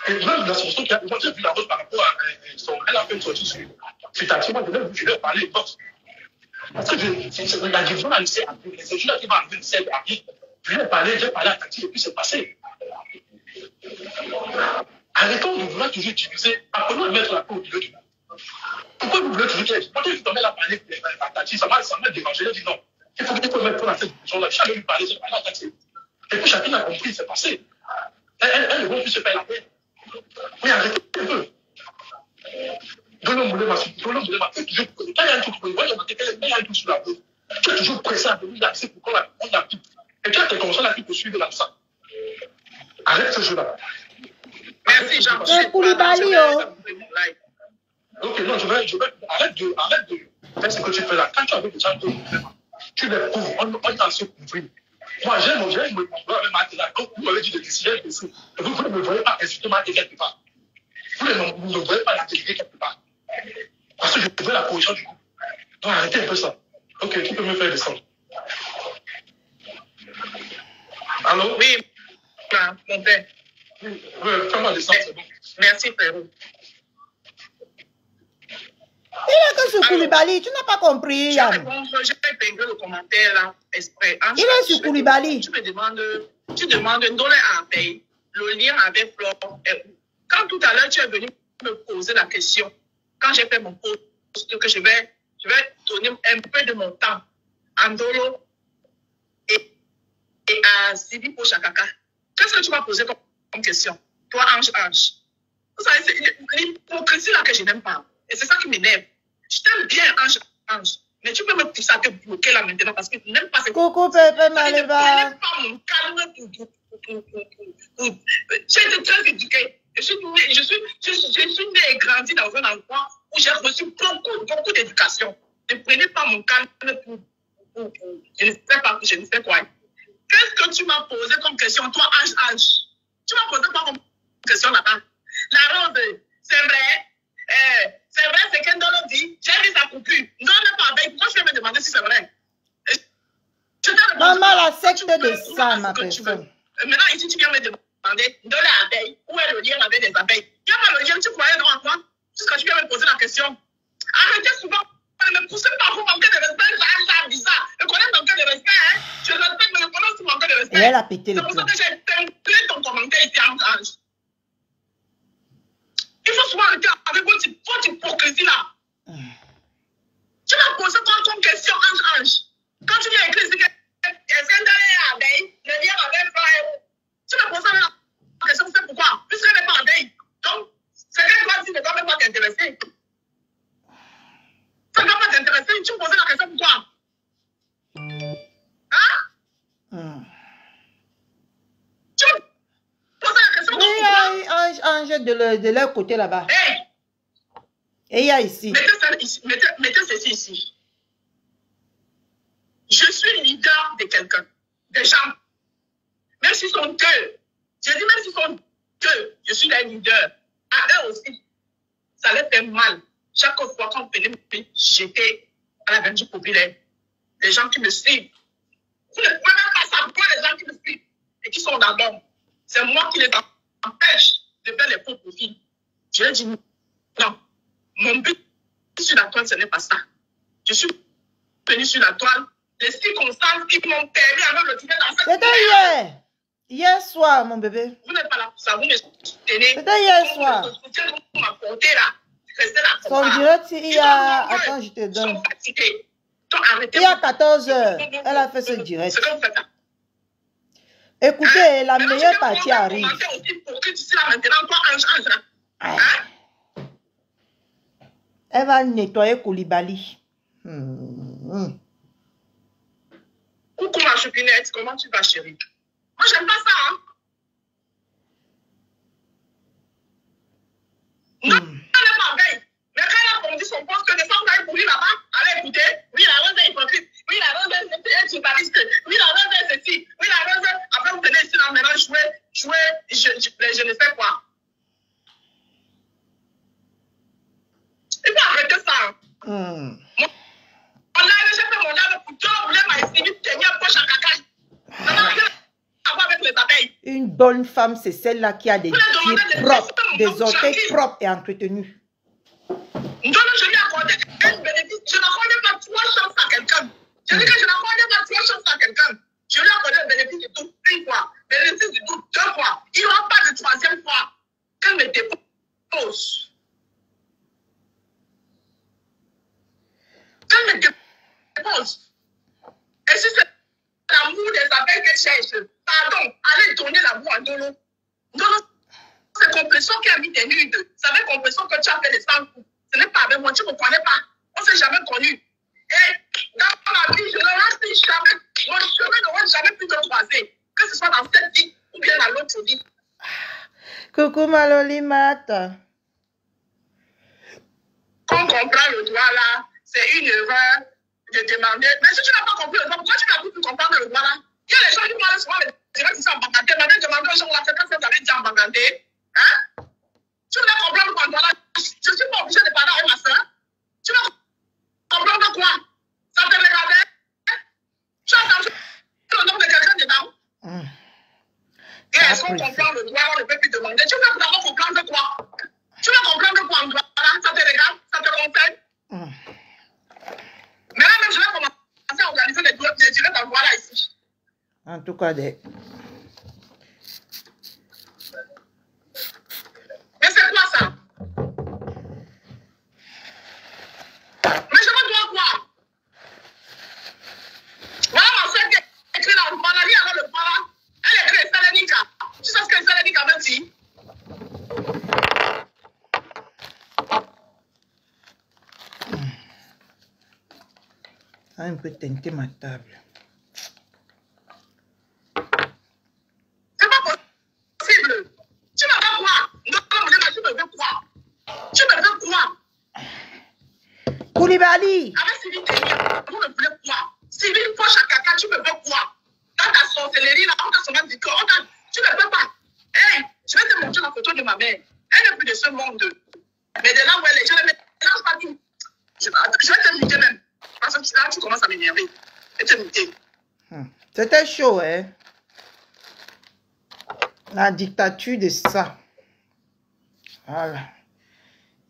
Et même dans son truc, moi j'ai vu la rose par rapport à son. Elle a fait une sortie sur Tati. Moi je vais parler de boxe. Parce que la division a laissé les études qui vont arriver le 7 avril. Je vais parler à Tati et puis c'est passé. Arrêtons de vouloir toujours utiliser. Apprenons à mettre la peau au milieu du monde. Pourquoi vous voulez toujours dire? Moi je tombais la parler à Tati, ça m'a dérangé. J'ai dit non. Il faut mettre dans cette division-là. Chacun lui parler, j'ai parlé à Tati. Et puis chacun a compris, c'est passé. Elle ne va plus se faire la paix. Mais arrêtez un peu. Donnons-moi ma fille. Quand il y a un truc, il y a un truc sur la route. Tu es toujours pressé à venir l'accès pour qu'on la pique. Et tu as tes consciences là qui te suivent dans ça. Arrête ce jeu-là. Merci, Jean. C'est Koulibaly, oh. Ok, non, arrête de faire ce que tu fais là. Quand tu avais des gens, tu les couvres. On est en se couvrir. Moi, j'aime me vous m'avez dit de décider de ça. Vous ne me voyez pas insulter ma quelque part. Vous ne me voyez pas la déléguer quelque part. Parce que je veux la position du groupe. Donc arrêtez un peu ça. Ok, qui peut me faire descendre? Allô? Oui, mon père. Oui, fais-moi descendre, c'est bon. Merci, frérot. Il est que sur Koulibaly, tu n'as pas compris, Yann. J'ai épinglé le commentaire là, exprès. Il est sur Koulibaly. Tu demandes Ndolé à payer le lien avec Flore. Quand tout à l'heure tu es venu me poser la question, quand j'ai fait mon post, que je vais donner un peu de mon temps à Ndolo et à Sibi Pochakaka, qu'est-ce que tu m'as posé comme question? Toi, Ange. Vous savez, c'est l'hypocrisie là que je n'aime pas. Et c'est ça qui m'énerve. Je t'aime bien, Ange. Mais tu peux me pousser à te bloquer là maintenant parce que tu n'aimes pas ces... Coucou, Pépé Maléba. Je n'aime pas mon calme pour... J'ai été très éduquée. Je suis née et grandie dans un endroit où j'ai reçu beaucoup d'éducation. Ne prenez pas mon calme pour... Je ne sais quoi. Qu'est-ce que tu m'as posé comme question, toi, Ange? Tu m'as posé quoi comme question là-bas? La rose, c'est vrai. C'est vrai, c'est qu'un Ndolo dit, j'ai vu sa coupure. Non, n'est pas avec. Pourquoi tu veux me demander si c'est vrai? Maman, la secte de ça, ma personne. Maintenant, ici, tu viens me demander, Ndolo abeille, où est le lien avec les abeilles? Il n'y a pas le lien, tu croyais non à quoi? Jusqu'à tu viens me poser la question. Arrêtez souvent, ne me poussez pas, vous manquez de respect, ça bizarre. Je connais manquer de respect, hein? Je respecte, mais je connais aussi manquer de respect. Et elle a pété le plomb. C'est pour ça que j'ai épinglé ton commentaire ici en Ange. Il faut souvent arrêter avec votre hypocrisie là. Tu m'as posé quoi comme question, Ange? Quand tu viens écrire, est-ce qu'elle est abeille? Le lien avec frère. Tu m'as posé la question, c'est pourquoi? Puisqu'elle n'est pas abeille. Donc, c'est qu'elle doit dire, ne doit même pas t'intéresser. tu me posais la question pour toi. Hein? Tu me posais la question pour toi. Oui, un jeu de leur côté là-bas. Hey. Et il y a ici. Mettez ceci ici. Je suis leader de quelqu'un, des gens. Même s'ils sont deux. J'ai dit même s'ils sont deux, je suis leur leader. À eux aussi, ça leur fait mal. Chaque fois qu'on venait me jeter à la Belgique populaire, les gens qui me suivent, vous ne pouvez même pas savoir les gens qui me suivent et qui sont d'abord. C'est moi qui les empêche de faire les faux profils. Je leur dis non. Mon but sur la toile, ce n'est pas ça. Je suis venu sur la toile. Les circonstances qui m'ont permis à me retirer dans cette... C'était hier. Hier soir, mon bébé. Vous n'êtes pas là pour ça. Vous me soutenez. C'était hier soir. Vous m'apportez là. Restez là. Son direct, il y a... Attends, je te donne. Il y a 14 heures. Elle a fait ce direct. C'est que vous faites ça. Écoutez, la meilleure partie arrive. Pour que tu sois là maintenant, toi, Hein? Elle va nettoyer Koulibaly. Coucou ma choupinette, comment tu vas, chérie? Moi, j'aime pas ça, hein? Non, elle n'est pas veille. Mais quand elle a pondu son poste, que les femmes aillent courir là-bas, allez écouter. Oui, la rose est hypocrite. Oui, la rose est journaliste. Oui, la rose est ceci. Oui, la rose est... Après, vous venez ici là maintenant jouer, je ne sais quoi. Il faut arrêter ça. On a déjà fait mon lave pour toi, vous l'avez essayé de tenir poche à caca. Ça n'a rien à voir avec les abeilles. Une bonne femme, c'est celle-là qui a des pieds propres, des orteils propres et entretenus. Non, je lui ai accordé un bénéfice. Je n'accorde pas 3 chances à quelqu'un. Je dis que je n'accorde pas 3 chances à quelqu'un. Je lui ai accordé un bénéfice de tout 1 fois. Bénéfice de tout 2 fois. Il n'y aura pas de 3e fois. Qu'elle me dépose. Elle me dépose. Et si c'est l'amour des abeilles qu'elle cherche, pardon, allez donner l'amour à Dolo. Dolo, c'est compression qui a mis des nudes. C'est avec compression que tu as fait les 100 coups. Ce n'est pas avec moi, tu ne me connais pas. On ne s'est jamais connu. Et dans ma vie, je ne reste jamais. Mon chemin n'aura jamais pu te croiser. Que ce soit dans cette vie ou bien dans l'autre vie. Coucou Maloli Mat. Qu'on comprend le droit là, c'est une erreur de demander. Mais si tu n'as pas compris le droit, pourquoi tu n'as pu comprendre le droit là? Il y a les gens qui parlent souvent, mais direct ici en Bangandé. On avait demandé aux gens là, quand vous avez dit en Bangandé. Hein? Tu voulais comprendre le droit là? Je ne suis pas obligée de parler avec ma soeur. Tu veux comprendre quoi? Ça te regardait? Tu as entendu le nom de quelqu'un dedans? Et est-ce qu'on comprend le droit? On ne peut plus demander. Tu veux d'abord comprendre quoi? Tu veux comprendre quoi en droit là? Ça te regarde? Ça te concerne? Mais là même, je vais commencer à organiser les directs en droit là ici. En tout cas, des... Mais c'est quoi ça? Mais je me dois quoi? Voilà ma soeur qui écrit dans le maladie alors le parent. Elle écrit Selenika. Tu sais ce que Selenika veut dire? Un peu teinter ma table. C'est pas possible. Tu me veux quoi? Non, tu me veux quoi? Tu me veux quoi? Koulibaly. Avec Sylvie Ténia, vous me voulez quoi? Sylvie poche à caca, tu me veux quoi? Dans ta sorcellerie là, on t'a seulement dit que tu ne peux pas. Hey, je vais te montrer la photo de ma mère. Elle n'est plus de ce monde. Mais de là où elle est, je ne mélange pas tout. Je vais te muter même. Parce que là, tu commences à m'énerver. Je vais te muter. C'était chaud, hein? La dictature de ça. Voilà.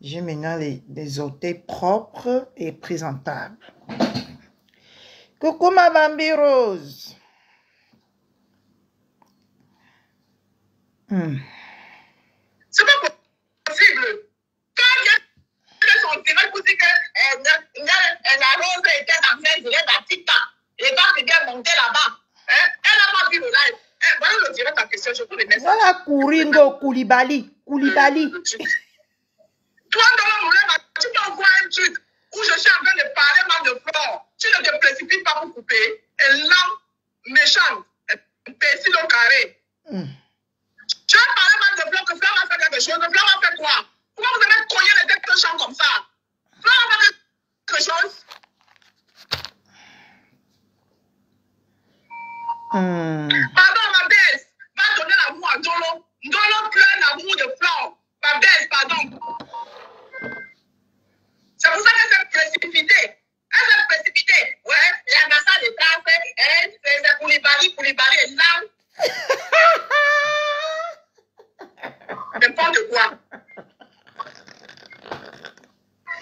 J'ai maintenant les orteils propres et présentables. Coucou ma Bambi Rose. C'est pas possible. Quand il y a son direct pour dire que la rose était dans un direct à TikTok, et quand il vient monter là-bas, elle n'a pas vu le live. Voilà le direct à question, je vous le mets. Voilà Kouringo Koulibaly. Koulibaly. Toi, dans mon rêve, tu t'envoies un truc. où je suis en train de parler mal de Flore, tu ne te précipites pas pour couper. Et l'âme méchante, imbécile au carré. Tu as parlé mal de Flore, que Flore va faire quelque chose. Flore va faire quoi? Pourquoi vous avez cogné les têtes de champ comme ça? Flore va faire quelque chose. Pardon, ma baisse. Va donner l'amour à Ndolo. Ndolo pleure l'amour de Flore. Ma baisse, pardon. C'est pour ça qu'elle s'est précipitée. Elle s'est précipitée. Ouais, l'ambassade de France, c'est Koulibaly, là. N'importe quoi.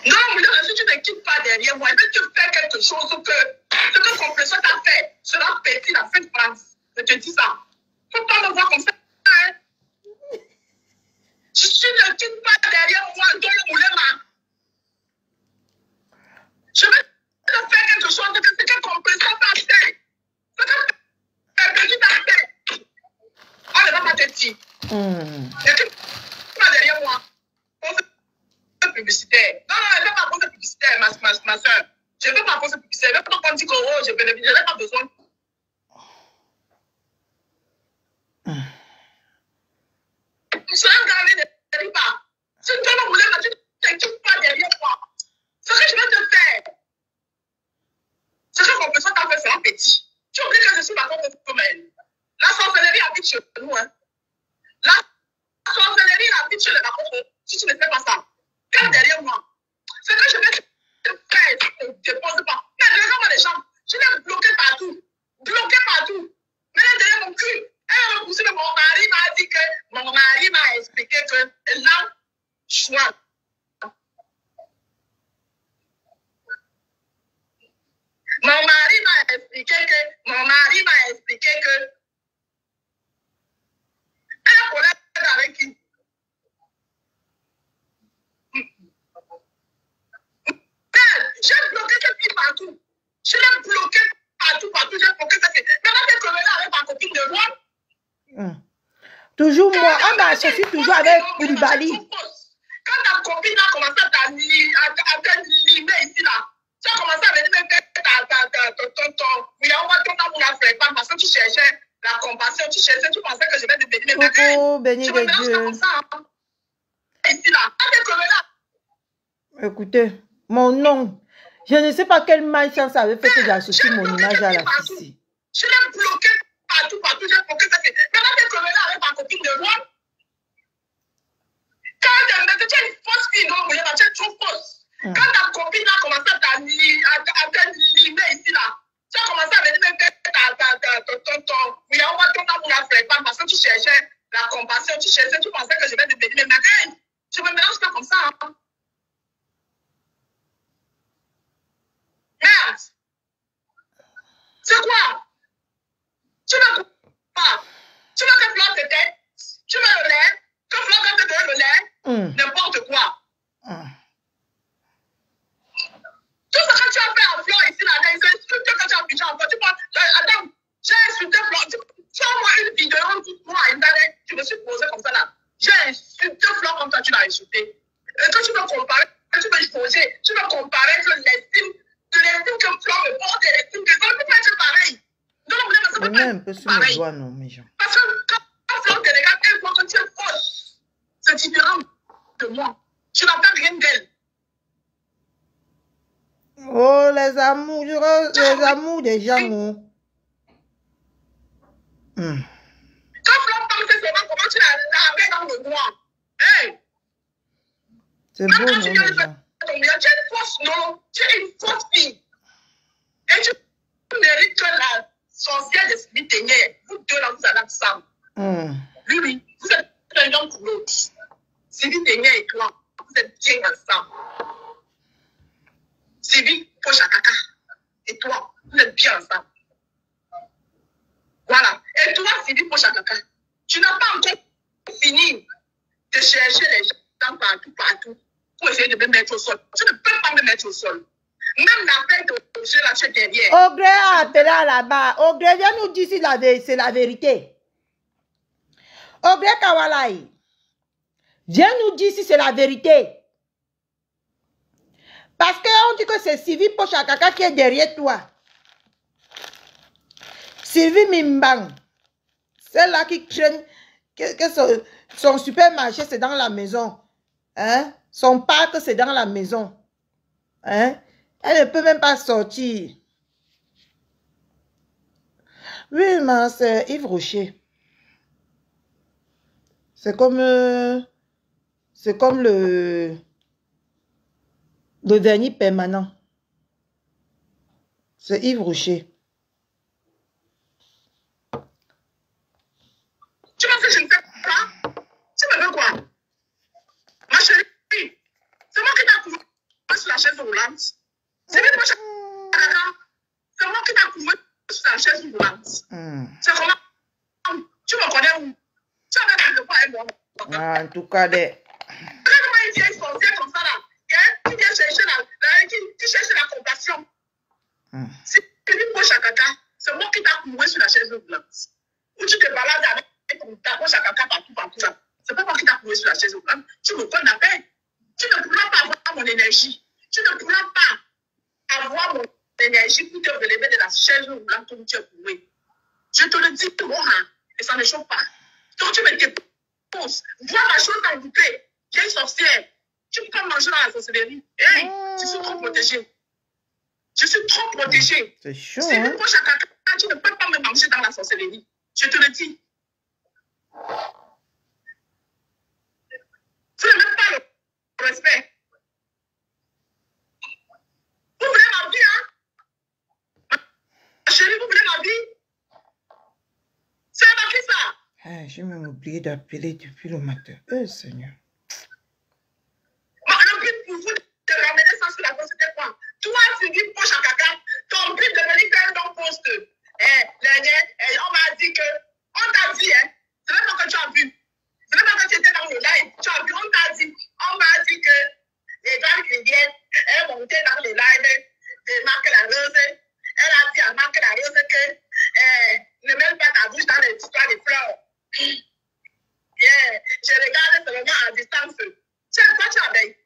Non, mais si tu ne quittes pas derrière moi, mais tu fais quelque chose que ce que Compression t'a fait sera pété la fin de France. Je te dis ça. Faut pas me voir comme ça. Hein? Si tu ne quittes pas derrière moi, dans le moulin, je vais te faire quelque chose que ce que Compression t'a fait. Ce que Compression t'a fait. On ne va pas te dire. Ne quitte pas derrière moi. Publicitaire. Non, je ne veux pas poser publicitaire, ma soeur. Je ne veux pas poser publicitaire. Je ne veux pas qu'on dise que je n'ai pas besoin. Je vais regarder ne dis pas. Si tu ne voulais pas, tu ne t'inquiètes pas derrière moi. Ce que je vais te faire, ce que mon personne t'a fait, c'est un petit. Tu oublies que je suis la femme de femelle. La sorcellerie habite chez nous. Hein. La sorcellerie habite chez les Macron. Si tu ne fais pas ça. Regarde derrière moi. Ce que je vais te faire, tu ne te déposes pas. Mais regarde-moi les jambes. Je l'ai bloqué partout. Bloqué partout. Mais là, derrière mon cul. Elle m'a poussé, mais mon mari m'a dit que, mon mari m'a expliqué que, là, choix. Mon mari m'a expliqué que, elle a collé avec qui? J'ai bloqué cette fille partout. Je l'ai bloqué partout. J'ai bloqué cette fille. Maintenant, t'es connue avec ma copine de moi. Toujours moi. On m'associe toujours avec Koulibaly. Quand ta copine a commencé à t'animer ici, là, tu as commencé à venir me faire oui, on va ton amour la faire parce que tu cherchais la compassion, tu pensais que je vais te bénir. Oh, béni de Dieu. Comme ça, hein. Ici, là, t'es connue là. Écoutez. Mon nom. Je ne sais pas quelle malchance avait fait que j'associe mon image à la fille. Je l'ai bloqué partout. J'ai bloqué ça. Maintenant, t'es connue là avec ma copine de moi. Quand tu es une fausse fille, non, tu es trop fausse. Quand ta copine a commencé à t'animer ici, là, tu as commencé à venir me faire oui, on va ton amour la faire parce que tu cherchais la compassion, tu pensais que je vais te bénir. Mais je me mélange pas comme ça. Hein. Merde! C'est quoi? Tu veux quoi? Tu veux que Flore te tête? Tu veux le lait? Que Flore te donne le lait? N'importe quoi. Tout ce que tu as fait à Flore ici, là, les insultes que tu as piqué en Flore, tu penses, attends, j'ai insulté Flore. Tu as une vidéo, moi, je me suis posé comme ça, là. J'ai insulté Flore comme ça, tu l'as insulté. Et que tu veux comparer, tu veux comparer l'estime. De l'estime que Flore me porte et l'estime que ça ne peut pas être pareil. Non, ça ne peut pas être pareil. Parce que quand Flore te regarde, elle voit que tu es fausse. C'est différent de moi. Tu n'as pas rien d'elle. Oh, les amours des gens. Quand Flore parle, c'est seulement comment tu l'as dans le noir. Hey! C'est beau, non, les gens. Tu es une fausse, non, tu es une fausse fille. Et tu mérites que la sorcière de Sylvie Ténier, vous deux là, vous allez ensemble. Oui, vous êtes un homme pour l'autre. Sylvie Ténier et toi, vous êtes bien ensemble. Sylvie Pochakaka et toi, vous êtes bien ensemble. Voilà. Et toi, Sylvie Pochakaka, tu n'as pas encore fini de chercher les gens partout. Pour essayer de me mettre au sol. Tu ne peux pas me mettre au sol. Même la peine de jeu là, tu es derrière. Ogré a appelé là-bas. Ogré, viens nous dire si c'est la vérité. Ogré Kawalai. Viens nous dire si c'est la vérité. Parce qu'on dit que c'est Sylvie Poche à Caca qui est derrière toi. Sylvie Mimbang. Celle-là qui traîne, que son supermarché, c'est dans la maison. Hein? Son parc, c'est dans la maison. Hein? Elle ne peut même pas sortir. Oui, mais c'est Yves Rocher. C'est comme le dernier permanent. C'est Yves Rocher. Tu penses que je ne fais pas? Tu me veux quoi? Ma chérie, c'est moi qui t'ai couvert sur la chaise roulante. C'est moi qui t'ai couvert sur la chaise roulante. C'est comment? Tu me connais où? Tu avais fait de quoi avec moi? En tout cas, Comment une vieille sorcière comme ça là, qui vient chercher qui cherche la compassion. C'est une poche à caca. C'est moi qui t'ai couvert sur la chaise roulante. Où tu te balades avec ta poche à caca partout là. C'est pas moi qui t'ai couvert sur la chaise roulante. Tu me connais la peine. Tu ne pourras pas avoir mon énergie. Tu ne pourras pas avoir mon énergie pour te relever de la chaise roulante où tu es couvé. Je te le dis, et ça ne choque pas. Donc tu me déposes. Vois la chose envoûtée. Vieille sorcière. Tu peux pas manger dans la sorcellerie. Hey, je suis trop protégée. Je suis trop protégée. C'est chaud, C'est une poche à caca. Tu ne peux pas me manger dans la sorcellerie. Je te le dis. Tu n'as même pas le respect. Vous voulez ma vie, hein? Ma chérie, vous voulez ma vie? C'est ma vie, ça. J'ai même oublié d'appeler depuis le matin. Seigneur. Le but pour vous de ramener ça sur la poste, c'était quoi? Toi, tu dis poche à caca. Ton but de venir faire un poste. On m'a dit que. On t'a dit, hein? C'est même pas que tu as vu. C'est même pas que tu étais dans le live. Tu as vu, on t'a dit. On m'a dit que les gens qui viennent, elles montaient dans le live de Marc la Rose. Elle a dit à Marc la Rose que ne mets pas ta bouche dans les histoires de fleurs. Je regarde seulement à distance. Tiens, toi, tu abeille.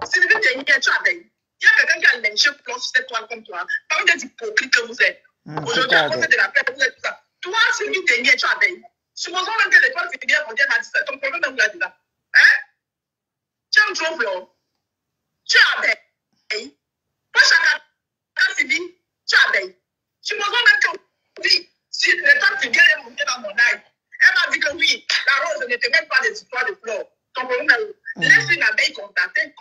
Si tu veux tenir, tu abeille. Il y a quelqu'un qui a lynché sur cette toile comme toi. Parmi des hypocrites que vous êtes. Aujourd'hui, à cause de la paix, vous êtes tout ça. Toi, si tu tenir, tu abeille. Supposons même que l'étoile finit bien, m'a dit ça. Ton problème même là dedans. Hein? Tu aimes trop fleur. Tu abeille. Moi, chacun civil, tu abeille. Supposons même que oui, si l'étoile finit bien monter dans mon œil. Elle m'a dit que oui, la rose ne te met pas des histoires de fleurs. Ton problème est où? Laisse une abeille constater.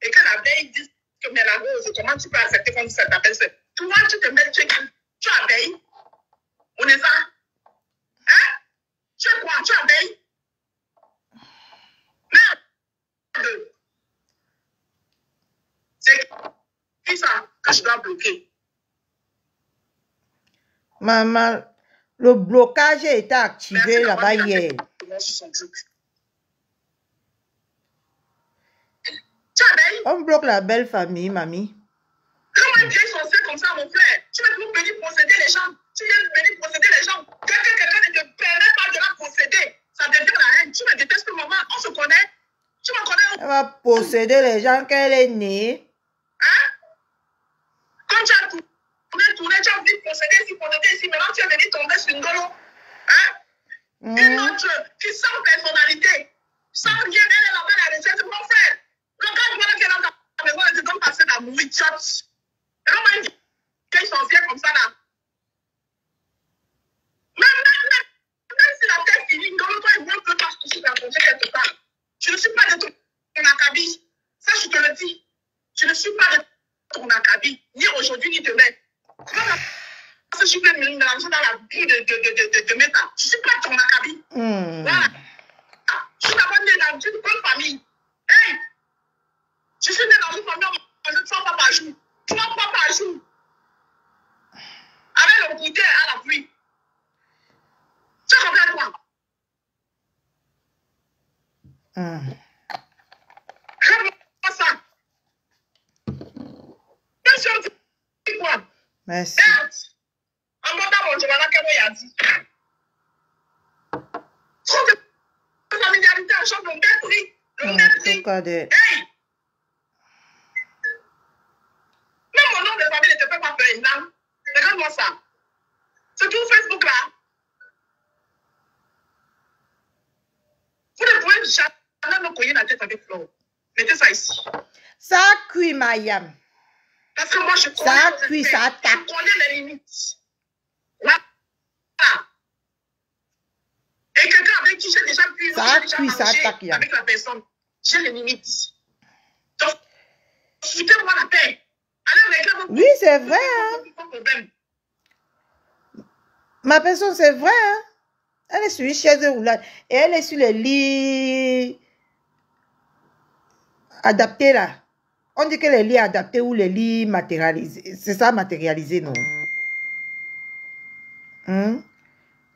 Et que l'abeille dise que mais la rose, comment tu peux accepter comme ça t'appelle ça? Toi, tu te mets, tu abeille. On est ça? Hein? Tu es quoi? Tu abeille? Merde! C'est qui ça que je dois bloquer? Maman, le blocage a été activé là-bas hier. On bloque la belle famille, mamie. Comment une vieille sorcière comme ça, mon frère? Tu veux nous venir posséder les gens? Tu viens venir posséder les gens? Quelqu'un ne te permet pas de la posséder. Ça devient la haine. Tu me détestes, maman. On se connaît. Tu me connais. Elle va posséder les gens qu'elle est née. Hein? Quand tu as tourné, tu as voulu posséder ici. Maintenant, tu es venu tomber sur une golo. Hein? Une autre qui sans personnalité, sans rien, elle est là-bas à la recette. Mon frère, regarde voilà qu'elle est dans ta maison, elle te donne passer la mouille, chat. Et comment une vieille sorcière comme ça là? Même si la terre finit, dans le temps, il ne peut pas se raconter quelque part. Je ne suis pas de ton acabit. Ça, je te le dis. Je ne suis pas de ton acabit, ni aujourd'hui, ni demain. Parce que je suis plein de mélange dans la vie de Meta. Je ne suis pas de ton acabit. Voilà. Je suis d'abord née dans une bonne famille. Hey! Je suis née dans une famille où on mange 3 fois par jour. 3 fois par jour. Avec le goûter à la pluie. Tu comprends quoi? Comment ça? Bien sûr, tu dis quoi? Merci. En mode d'abord, je vais la caméra, il a dit. Trop de familiarité en chambre, le mépris. Le mépris. Hey! Montre-moi ça. C'est tout Facebook là. Vous ne pouvez jamais me cogner la tête avec Flo. Mettez ça ici. Ça a cuit, Mayam. Parce que moi, je connais. Ça a cuit, ça attaque. Je connais les limites. Voilà. Et quelqu'un avec qui j'ai déjà pu. Ça a cuit, ça attaque. Avec la personne. J'ai les limites. Donc, foutez-moi la paix. Allez, réclamez. Oui, c'est vrai. Hein. Ma personne, c'est vrai. Hein. Elle est sur une chaise roulante. Et elle est sur les lits adaptés là. On dit que les lits adaptés ou les lits matérialisés. C'est ça, matérialisé, non?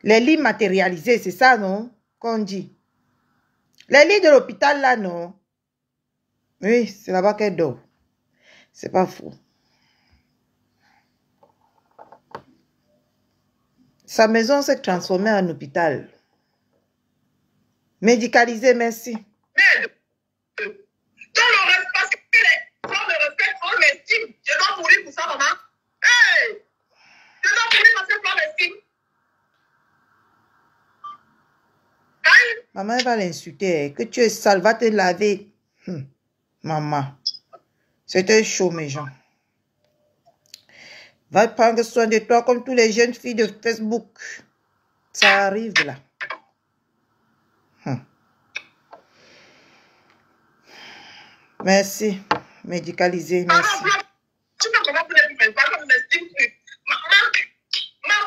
Les lits matérialisés, c'est ça, non? Qu'on dit. Les lits de l'hôpital, là, non? Oui, c'est là-bas qu'elle dort. C'est pas faux. Sa maison s'est transformée en hôpital. Médicalisé, merci. Merde. Dans le respect, dans le respect, on m'estime. Je dois mourir pour ça, maman. Hey! Je dois mourir parce que on m'estime. Aïe! Maman, elle va l'insulter. Que tu es sale, va te laver. Maman. C'était chaud, mes gens. Va prendre soin de toi comme tous les jeunes filles de Facebook. Ça arrive là. Merci. Médicalisé, merci. Tu peux comment vous n'êtes pas comme m'estime plus. Maman,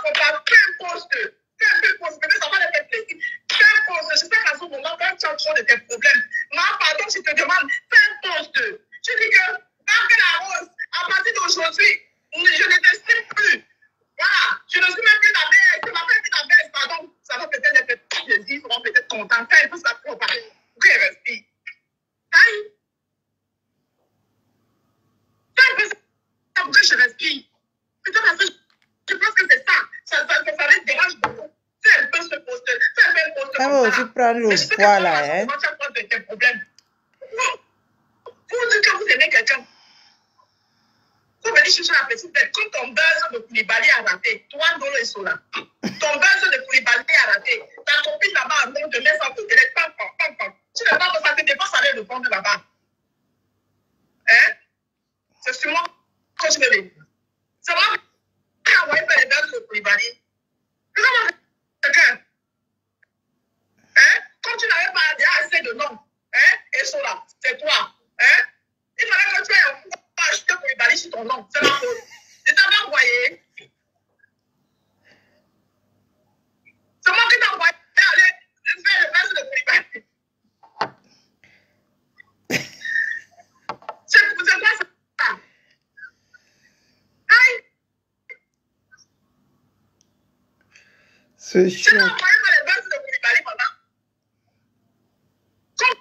faut pas peu poste. Peu poste. Mais ça va les faire plaisir. Peu poste. Je sais qu'à ce moment, quand tu as trop de tes problèmes. Maman, pardon, je te demande, peu poste. Tu dis que, quand la rose, à partir d'aujourd'hui, je ne t'estime plus. Voilà. Je ne suis même plus ta mère. Je m'appelle plus ta mère. Pardon. Ça va peut-être les faire plaisir. Ils seront peut-être contents. Fais un peu ça pour parler. Pour qu'ils respirent. Aïe. Pour que je respire. Putain, parce que je pense que c'est ça. Ça les dérange beaucoup. C'est un peu ce poste. C'est un peu le poste. Ça va aussi prendre le poids là, hein. Quand tu as pas de tes problèmes. Vous dites que vous aimez quelqu'un. Vous venez chercher la petite bête. Quand ton buzz de Koulibaly a raté, toi, Ndolo et Sola. Ton buzz de Koulibaly a raté. Ta copine là-bas a donc de mettre ça au télé. Pam. Tu n'as pas ça te dépense aller le prendre là-bas. Hein? C'est sûrement que je vais les. C'est moi qui a envoyé faire les buzz de Koulibaly. Comment quelqu'un? Hein? Comme tu n'avais pas déjà assez de noms. Hein? Et Sola, c'est toi. Hein? Il fallait que tu aies acheté Koulibaly sur ton nom. C'est ma faute. Je t'avais envoyé. C'est moi qui t'ai envoyé aller faire le buzz de Koulibaly. C'est quoi ça? Aïe! C'est Tu chaud. m'as envoyé dans les buzz de Koulibaly, maman. Comme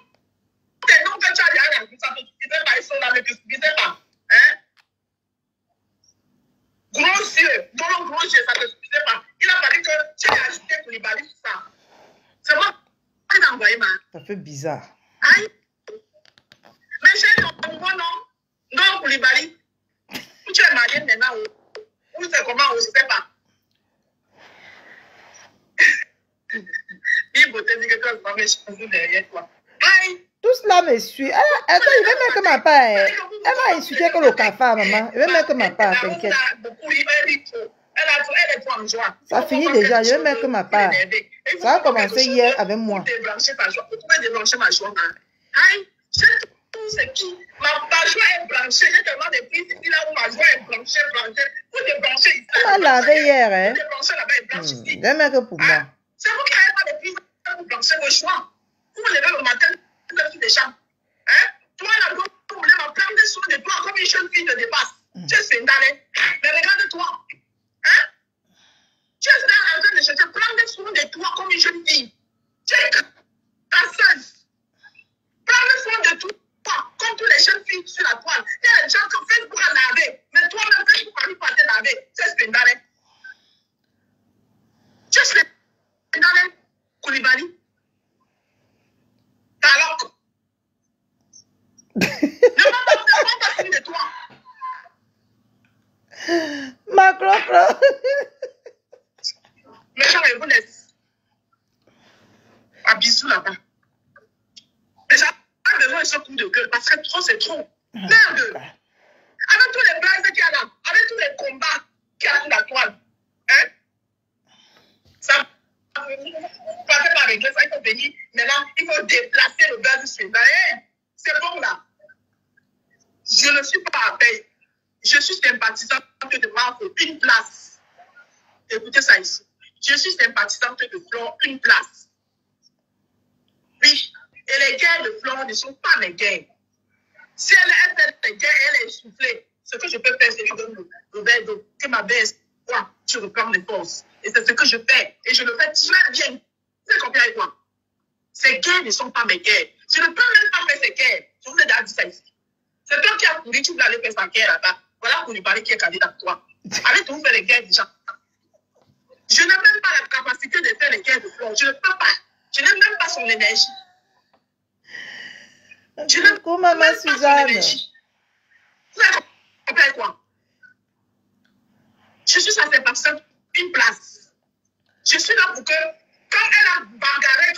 tes noms que tu as dit, ça ne te suffisait pas, ils sont là, ne te suffisait pas. Hein? Gros yeux, gros yeux, ça ne te suffisait pas. Il a fallu que tu aies ajouté Koulibaly sur ça. C'est moi qui t'ai envoyé, maman. Ça fait bizarre. Aïe! Mais j'ai ton nom, non, Koulibaly. Où tu es marié maintenant, où c'est comment, on ne sait pas. Il faut te dire que tu as pas choisi derrière toi. Aïe! Tout cela me suit. Attends, il veut même que ma part. Elle va insulter que le cafard, maman. Il veut même que ma part, t'inquiète. Elle est en joie. Ça finit déjà. Il veut même que ma part. Ça a commencé hier avec moi. Vous pouvez débrancher ma joie. Aïe! C'est qui? Ma joie est blanchie. J'ai tellement de prises ici là où ma joie est blanchie. Vous débranchez ici. On m'a lavé hier, hein. Vous débranchez là-bas et blanche ici. Il veut même que pour moi. C'est vous qui n'avez pas de prises pour blanchir vos choix. Vous vous levez le matin, vous êtes des champs. Hein? Toi, là, vous voulez m'apprendre sur de toi comme une jeune fille de dépasse. Tu es séntalé. Mais regarde-toi. Hein? Tu es là en train de chercher prendre soin de toi comme une jeune fille. Tu es casseuse. Prendre soin de toi comme toutes les jeunes filles sur la toile. Il y a des gens qui Facebook à laver. Mais toi-même, Facebook n'arrive pas à te laver. Tu es séntalé. Tu es séntalé. Koulibaly. Alors, ne m'en pas de toi. Macron, Les gens ils vous laissent. Un bisou là-bas. Les gens ont besoin de ce coup de gueule parce que trop, c'est trop. Merde. Avec tous les blagues qu'il y a là, avec tous les combats qu'il y a sur la toile, hein? Ça ne pas faire régler ça, il faut venir. Maintenant, il faut déplacer le buzz suivant. C'est bon là. Je ne suis pas à paix. Je suis sympathisante de Marco, une place. Écoutez ça ici. Je suis sympathisante de Flore, une place. Oui. Et les guerres de Flore ne sont pas mes guerres. Si elle fait des guerres, elle est essoufflée. Ce que je peux faire, c'est lui donner le verre d'eau. Que ma baisse, quoi, tu reprends les forces. Et c'est ce que je fais. Et je le fais très bien. Vous comprenez avec moi? Ces guerres ne sont pas mes guerres. Je ne peux même pas faire ces guerres. Je vous ai déjà dit ça ici. C'est toi qui as couru, tu voulais aller faire sa guerre là-bas. Voilà pour lui parler qui est candidat pour toi. Allez, tu vous fais les guerres déjà. Je n'ai même pas la capacité de faire les guerres de Flore. Je ne peux pas. Je n'ai même pas son énergie. Je n'ai même pas son énergie. Vous avez compris quoi? Je suis sa sympathisante, une place. Je suis là pour que, quand elle a bagarré,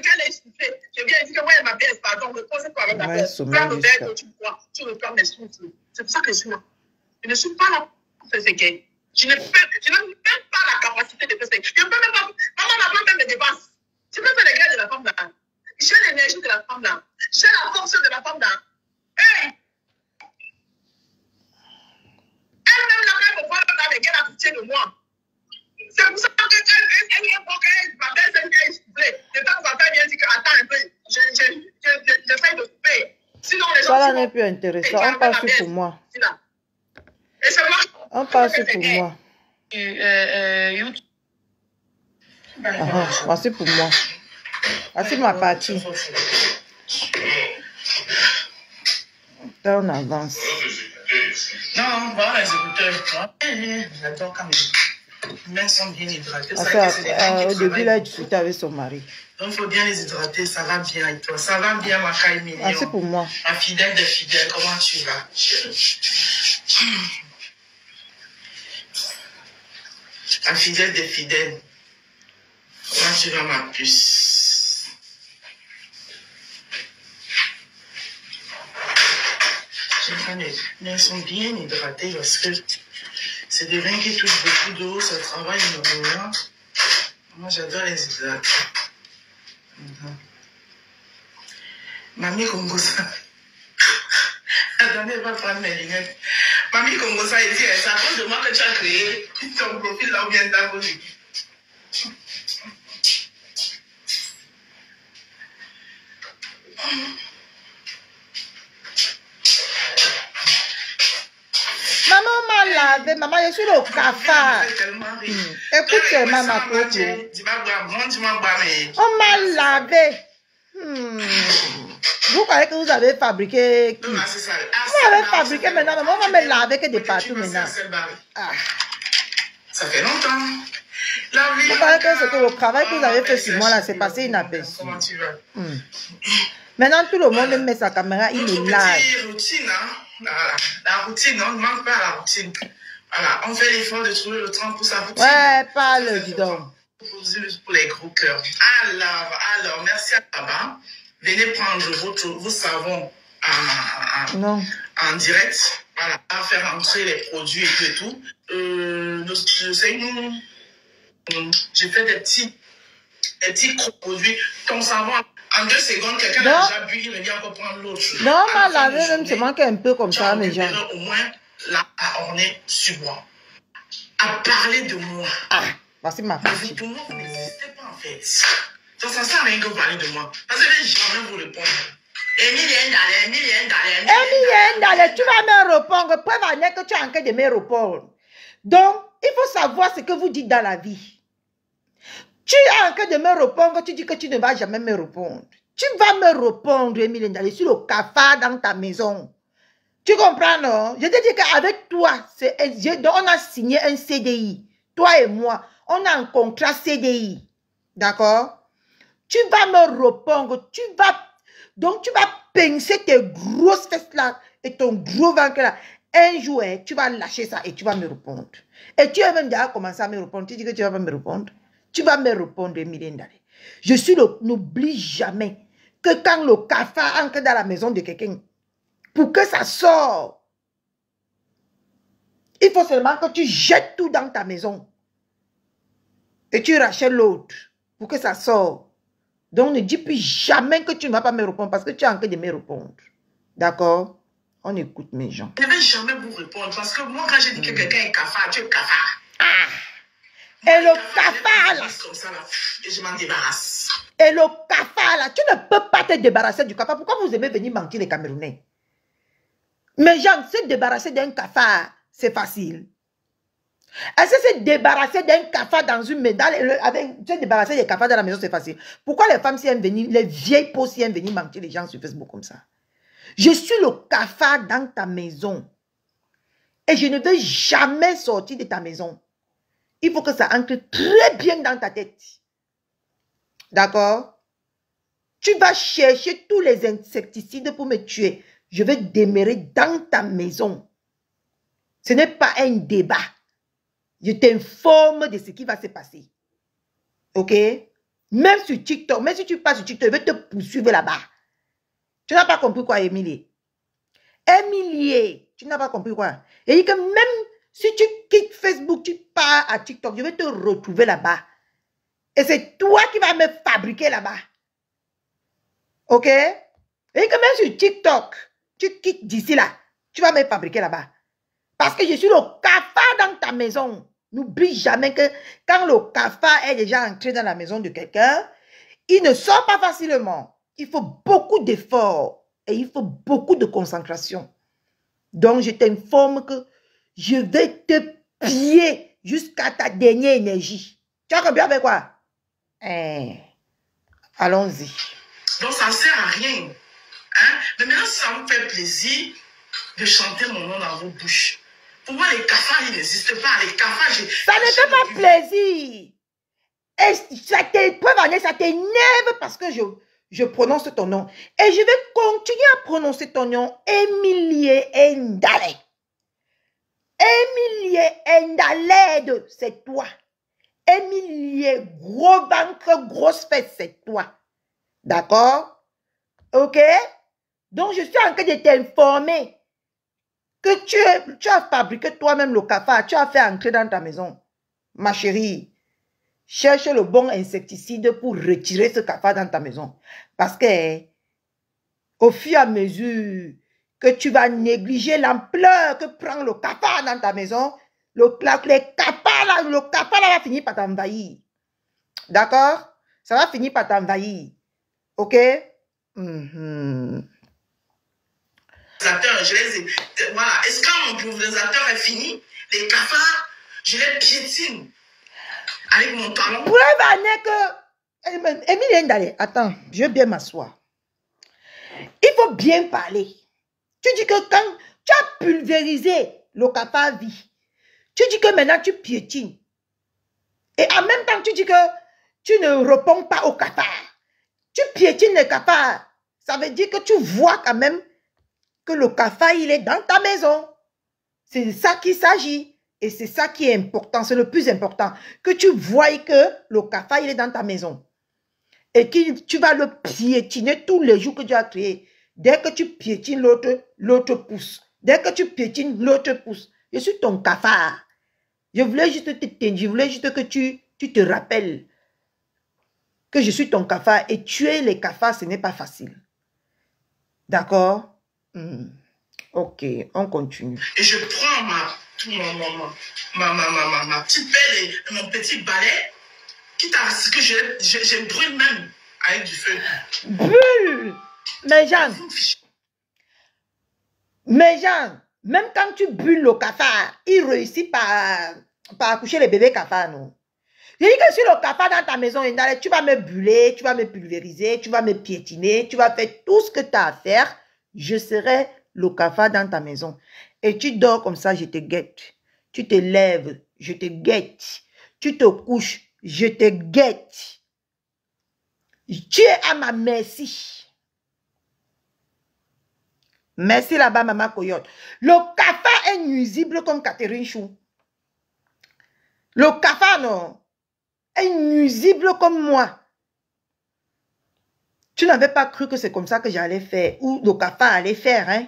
qu'elle est essoufflée, je viens dire que ouais, ma pièce, pardon, repose-toi avec ma pièce. Prends le verre que tu bois, tu reprends mes souffles. C'est pour ça que je suis là. Je ne suis pas là pour faire ces gains. Je n'ai même pas la capacité de faire ces gains. Je ne peux même pas, maman n'a pas même les dépenses. Je peux faire les gains de la femme là. J'ai l'énergie de la femme là. J'ai la force de la femme là. Hey! Elle-même là, elle me voit dans les gars à pitié de moi. C'est pour ça qu'elle m'appelle, elle soufflée. De temps en temps, elle vient dire que attends un peu, j'essaie de couper. Sinon, les gens. Ça là n'est plus intéressant. On passe pour moi. Et ça marche. On passe pour moi. Voici pour moi. Voici ma partie. Là, on avance. Non, voilà les écouteurs. J'adore quand mes mains sont bien hydratées. Au début, là, tu étais avec son mari. Donc, il faut bien les hydrater. Ça va bien avec toi. Ça va bien, ma caille mignon. Ah, c'est pour moi. Ma fidèle de fidèle, comment tu vas? Ma fidèle de fidèle. Comment tu vas, ma puce? Elles sont bien hydratées parce que c'est des vins qui touchent beaucoup d'eau, ça travaille énormément. Moi, j'adore les hydrater. Mamie Congosa. Attendez, elle va prendre mes lunettes. Mamie Congosa, elle dit, c'est à cause de moi que tu as créé ton profil là ou bien ta voix. Maman m'a lavé, maman, je suis au cafard. Écoute seulement ma coco. On m'a lavé. Vous croyez que vous avez fabriqué qui? Vous avez fabriqué maintenant, maman va me laver que de partout maintenant. Ah. Ça fait longtemps. Vous croyez que le travail que vous avez fait sur moi là, c'est passé inaperçu. Comment tu vas? Maintenant, tout le monde met sa caméra, il me lave. Routine, hein? La routine, on ne manque pas à la routine. Voilà, on fait l'effort de trouver le temps pour sa routine. Ouais, parle, dis donc. Pour les gros cœurs. Alors, merci à Baba. Venez prendre vos savons en direct. Voilà, à faire entrer les produits et tout. J'ai fait des petits produits. Ton savon, en 2 secondes, quelqu'un a déjà bu, il revient encore prendre l'autre. Non, ma lavé même, c'est manqué un peu comme ça, mes gens. Au moins, là, à orner sur moi. À parler de moi. Ah, voici ma partie. Pour moi, vous n'existez pas, en fait. Ça ne sert à rien que vous parlez de moi. Parce que je vais jamais vous répondre. Emilien Dalé, tu vas me répondre. Preuve à que tu es en train de me répondre. Donc, il faut savoir ce que vous dites dans la vie. Tu es en train de me répondre, tu dis que tu ne vas jamais me répondre. Tu vas me répondre, Emilien Dalé, sur le cafard dans ta maison. Tu comprends, non? Je te dis qu'avec toi, on a signé un CDI. Toi et moi, on a un contrat CDI. D'accord? Tu vas me répondre, donc tu vas pincer tes grosses fesses là et ton gros ventre là. un jour, tu vas lâcher ça et tu vas me répondre. Et tu as même déjà commencé à me répondre. Tu dis que tu vas pas me répondre. Tu vas me répondre, Emilie Ndale. N'oublie jamais que quand le cafard entre dans la maison de quelqu'un, pour que ça sorte, il faut seulement que tu jettes tout dans ta maison. Et tu rachètes l'autre pour que ça sorte. Donc ne dis plus jamais que tu ne vas pas me répondre parce que tu as envie de me répondre. D'accord? On écoute mes gens. Je ne vais jamais vous répondre parce que moi, quand je dis que quelqu'un est cafard, tu es cafard. Ah! Et le cafard là. Comme ça, là, et je m'en débarrasse. Et le cafard là, tu ne peux pas te débarrasser du cafard. Pourquoi vous aimez venir mentir les Camerounais? Mais gens, se débarrasser d'un cafard, c'est facile. Est-ce que se débarrasser d'un cafard dans une médaille, se débarrasser des cafards dans la maison, c'est facile? Pourquoi les femmes si elles viennent, les vieilles peaux si elles viennent mentir les gens sur Facebook comme ça? Je suis le cafard dans ta maison. Et je ne veux jamais sortir de ta maison. Il faut que ça entre très bien dans ta tête. D'accord? Tu vas chercher tous les insecticides pour me tuer. Je vais demeurer dans ta maison. Ce n'est pas un débat. Je t'informe de ce qui va se passer. Ok? Même sur TikTok, même si tu passes sur TikTok, je vais te poursuivre là-bas. Tu n'as pas compris quoi, Emilie? Emilie, tu n'as pas compris quoi? Et dit que même si tu quittes Facebook, tu pars à TikTok, je vais te retrouver là-bas. Et c'est toi qui vas me fabriquer là-bas. Ok? Et dit que même sur TikTok, tu quittes d'ici là, tu vas me fabriquer là-bas. Parce que je suis le cafard dans ta maison. N'oublie jamais que quand le cafard est déjà entré dans la maison de quelqu'un, il ne sort pas facilement. Il faut beaucoup d'efforts et il faut beaucoup de concentration. Donc, je t'informe que je vais te piller jusqu'à ta dernière énergie. Tu as compris avec quoi? Allons-y. Donc, ça ne sert à rien. Hein? Mais maintenant, ça me fait plaisir de chanter mon nom dans vos bouches. Pour moi, les cafards, ils n'existent pas. Les cafards, ça ne fait pas plaisir. Et ça t'énerve parce que je prononce ton nom. Et je vais continuer à prononcer ton nom. Emilie Ndale. Emilie Ndale, c'est toi. Emilie, gros ventre, grosse fesse, c'est toi. D'accord? Ok? Donc, je suis en train de t'informer que tu as fabriqué toi-même le cafard. Tu as fait entrer dans ta maison. Ma chérie, cherche le bon insecticide pour retirer ce cafard dans ta maison. Parce que, au fur et à mesure que tu vas négliger l'ampleur que prend le cafard dans ta maison, le cafard là va finir par t'envahir. D'accord? Ça va finir par t'envahir. Ok? Je les ai. Voilà. Est-ce que quand mon pulvérisateur est fini, les cafards, je les piétine avec mon talon. Preuve en est que. Emilie Ndale, attends, je vais bien m'asseoir. Il faut bien parler. Tu dis que quand tu as pulvérisé le cafard vie, tu dis que maintenant tu piétines. Et en même temps, tu dis que tu ne réponds pas au cafard. Tu piétines le cafard. Ça veut dire que tu vois quand même que le cafard, il est dans ta maison. C'est de ça qu'il s'agit. Et c'est ça qui est important. C'est le plus important. Que tu vois que le cafard, il est dans ta maison. Et que tu vas le piétiner tous les jours que tu as créé. Dès que tu piétines l'autre pousse. Dès que tu piétines, l'autre pousse. Je suis ton cafard. Je voulais juste que tu te rappelles que je suis ton cafard. Et tuer les cafards, ce n'est pas facile. D'accord? Ok, on continue. Et je prends ma petite pelle et mon petit balai, quitte à ce que je brûle même avec du feu. Brûle! Mais Jean, même quand tu brûles le cafard, il réussit par accoucher les bébés cafards, non? Je dis que si le cafard dans ta maison, tu vas me brûler, tu vas me pulvériser, tu vas me piétiner, tu vas faire tout ce que tu as à faire. Je serai le cafard dans ta maison. Et tu dors comme ça, je te guette. Tu te lèves, je te guette. Tu te couches, je te guette. Tu es à ma merci. Merci là-bas, maman Coyote. Le cafard est nuisible comme Catherine Chou. Le cafard, non, est nuisible comme moi. Tu n'avais pas cru que c'est comme ça que j'allais faire, ou le cafard allait faire, hein?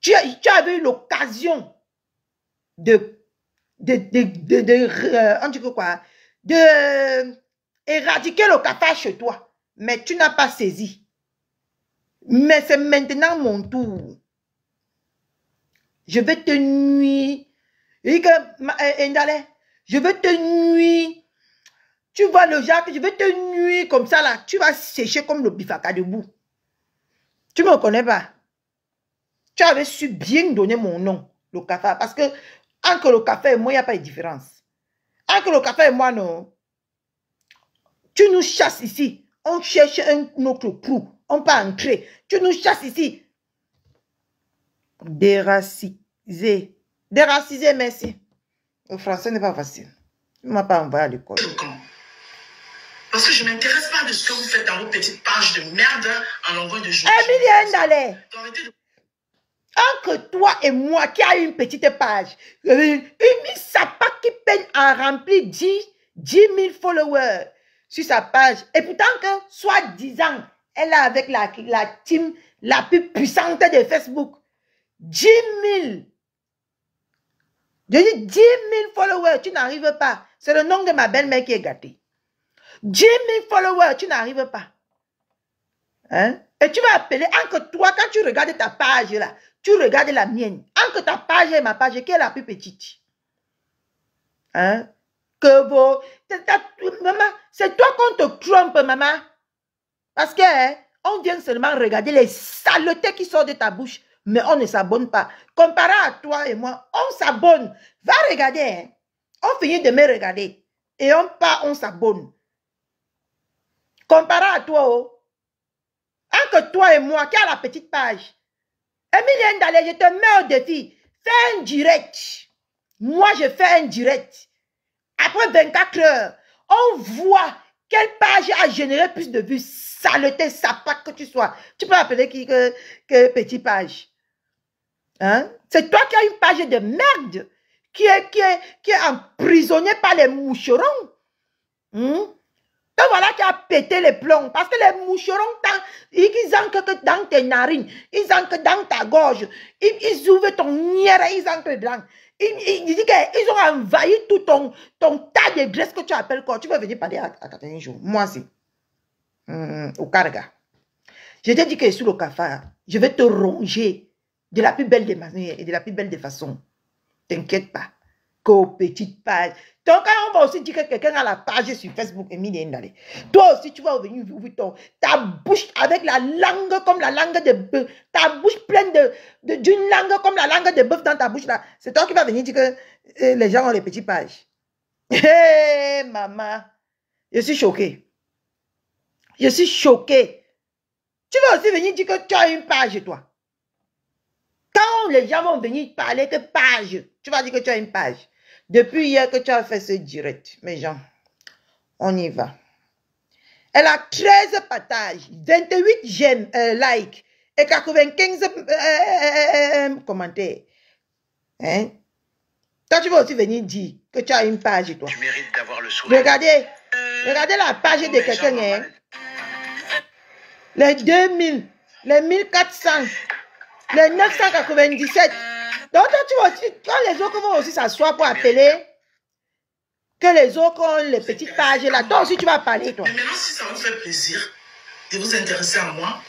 Tu avais eu l'occasion éradiquer le cafard chez toi, mais tu n'as pas saisi. Mais c'est maintenant mon tour. Je vais te nuire. Je vais te nuire. Tu vois le Jacques, je vais te nuire comme ça là. Tu vas sécher comme le bifaka debout. Tu ne me connais pas. Tu avais su bien donner mon nom, le cafard. Parce que entre le café et moi, il n'y a pas de différence. Entre le café et moi, non. Tu nous chasses ici. On cherche un autre crew. On peut entrer. Tu nous chasses ici. Déraciser. Déraciser, merci. Le français n'est pas facile. Tu ne m'as pas envoyé à l'école. Parce que je ne m'intéresse pas de ce que vous faites dans vos petites pages de merde en longueur de journée. Emilie Ndalé. Entre toi et moi qui a une petite page, une sapa qui peine à remplir 10 000 followers sur sa page. Et pourtant que, soi-disant, elle est avec la team la plus puissante de Facebook. 10 000. Je dis 10 000 followers, tu n'arrives pas. C'est le nom de ma belle-mère qui est gâtée. 10 000 followers, tu n'arrives pas. Hein? Et tu vas appeler, entre toi, quand tu regardes ta page là, tu regardes la mienne. Entre ta page et ma page, qui est la plus petite? Hein? Que vos... Maman, c'est toi qu'on te trompe, maman. Parce que, hein, on vient seulement regarder les saletés qui sortent de ta bouche, mais on ne s'abonne pas. Comparé à toi et moi, on s'abonne. Va regarder, hein. On finit de me regarder. Et on part, on s'abonne. Comparé à toi, oh. Entre toi et moi, qui a la petite page. Emilie Ndalé, je te mets au défi. Fais un direct. Moi, je fais un direct. Après 24 heures, on voit quelle page a généré plus de vues. Saleté, sapate que tu sois. Tu peux appeler qui que petite page. Hein? C'est toi qui as une page de merde. Qui est emprisonnée par les moucherons. Et voilà qui a pété les plombs. Parce que les moucherons, ils entrent que dans tes narines. Ils entrent dans ta gorge. Ils ouvrent ton nière. Ils entrent dedans. Ils disent qu'ils ont envahi tout ton tas de graisse que tu appelles quoi. Tu vas venir parler à 41 jours. Moi, c'est. Au Karga. Je t'ai dit que sur le cafard, je vais te ronger de la plus belle des manières et de la plus belle des façons. T'inquiète pas. Qu'aux petites pages. Donc, quand on va aussi dire que quelqu'un a la page sur Facebook, Emilie Ndalé. Toi aussi, tu vas venir ouvrir ta bouche avec la langue comme la langue de bœuf. Ta bouche pleine d'une langue comme la langue de bœuf dans ta bouche là. C'est toi qui vas venir dire que les gens ont les petites pages. Hé, maman. Je suis choquée. Je suis choquée. Tu vas aussi venir dire que tu as une page, toi. Quand les gens vont venir parler que page, tu vas dire que tu as une page. Depuis hier que tu as fait ce direct, mes gens, on y va. Elle a 13 partages, 28 j'aime, likes et 95 commentaires. Hein? Toi, tu vas aussi venir dire que tu as une page, toi. Tu mérites d'avoir le sourire. Regardez la page de quelqu'un. Hein? Les 2000, les 1400, les 997. Donc, toi, tu vas aussi, quand les autres vont aussi s'asseoir pour appeler, que les autres ont les petites pages là, toi aussi tu vas parler, toi. Mais maintenant, si ça vous fait plaisir de vous intéresser à moi.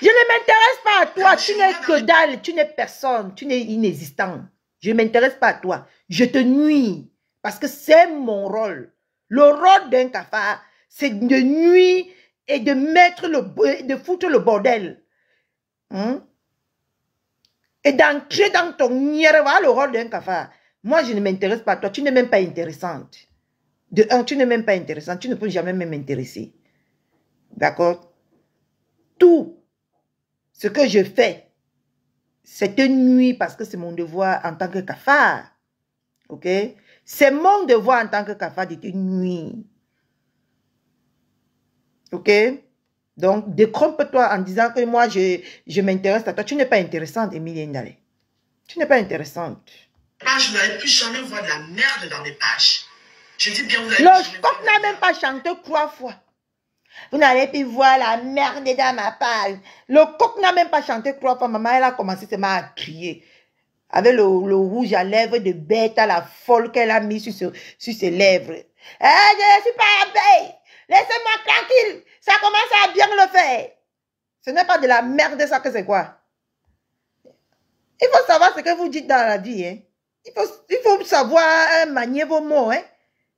Je ne m'intéresse pas à toi, tu n'es que dalle, tu n'es personne, tu n'es inexistant. Je ne m'intéresse pas à toi, je te nuis, parce que c'est mon rôle. Le rôle d'un cafard, c'est de nuire et de mettre de foutre le bordel. Et d'entrer dans ton nière, voilà le rôle d'un cafard. Moi, je ne m'intéresse pas à toi. Tu n'es même pas intéressante. De un, tu n'es même pas intéressante. Tu ne peux jamais m'intéresser. D'accord? Tout ce que je fais, c'est une nuit parce que c'est mon devoir en tant que cafard. Ok? C'est mon devoir en tant que cafard de te nuire. Ok? Donc, décrompe-toi en disant que moi, je m'intéresse à toi. Tu n'es pas intéressante, Emilie Ndale. Tu n'es pas intéressante. Je n'allais plus jamais voir de la merde dans mes pages. Je dis bien, vous allez Le coq n'a même pas chanté 3 fois. Vous n'allez plus voir la merde dans ma page. Le coq n'a même pas chanté 3 fois. Maman, elle a commencé seulement à crier. Avec le rouge à lèvres de bête à la folle qu'elle a mis sur ses lèvres. Je ne suis pas abeille. Laissez-moi tranquille. Ça commence à bien le faire. Ce n'est pas de la merde, ça que c'est quoi? Il faut savoir ce que vous dites dans la vie. Hein? Il faut savoir manier vos mots. Hein?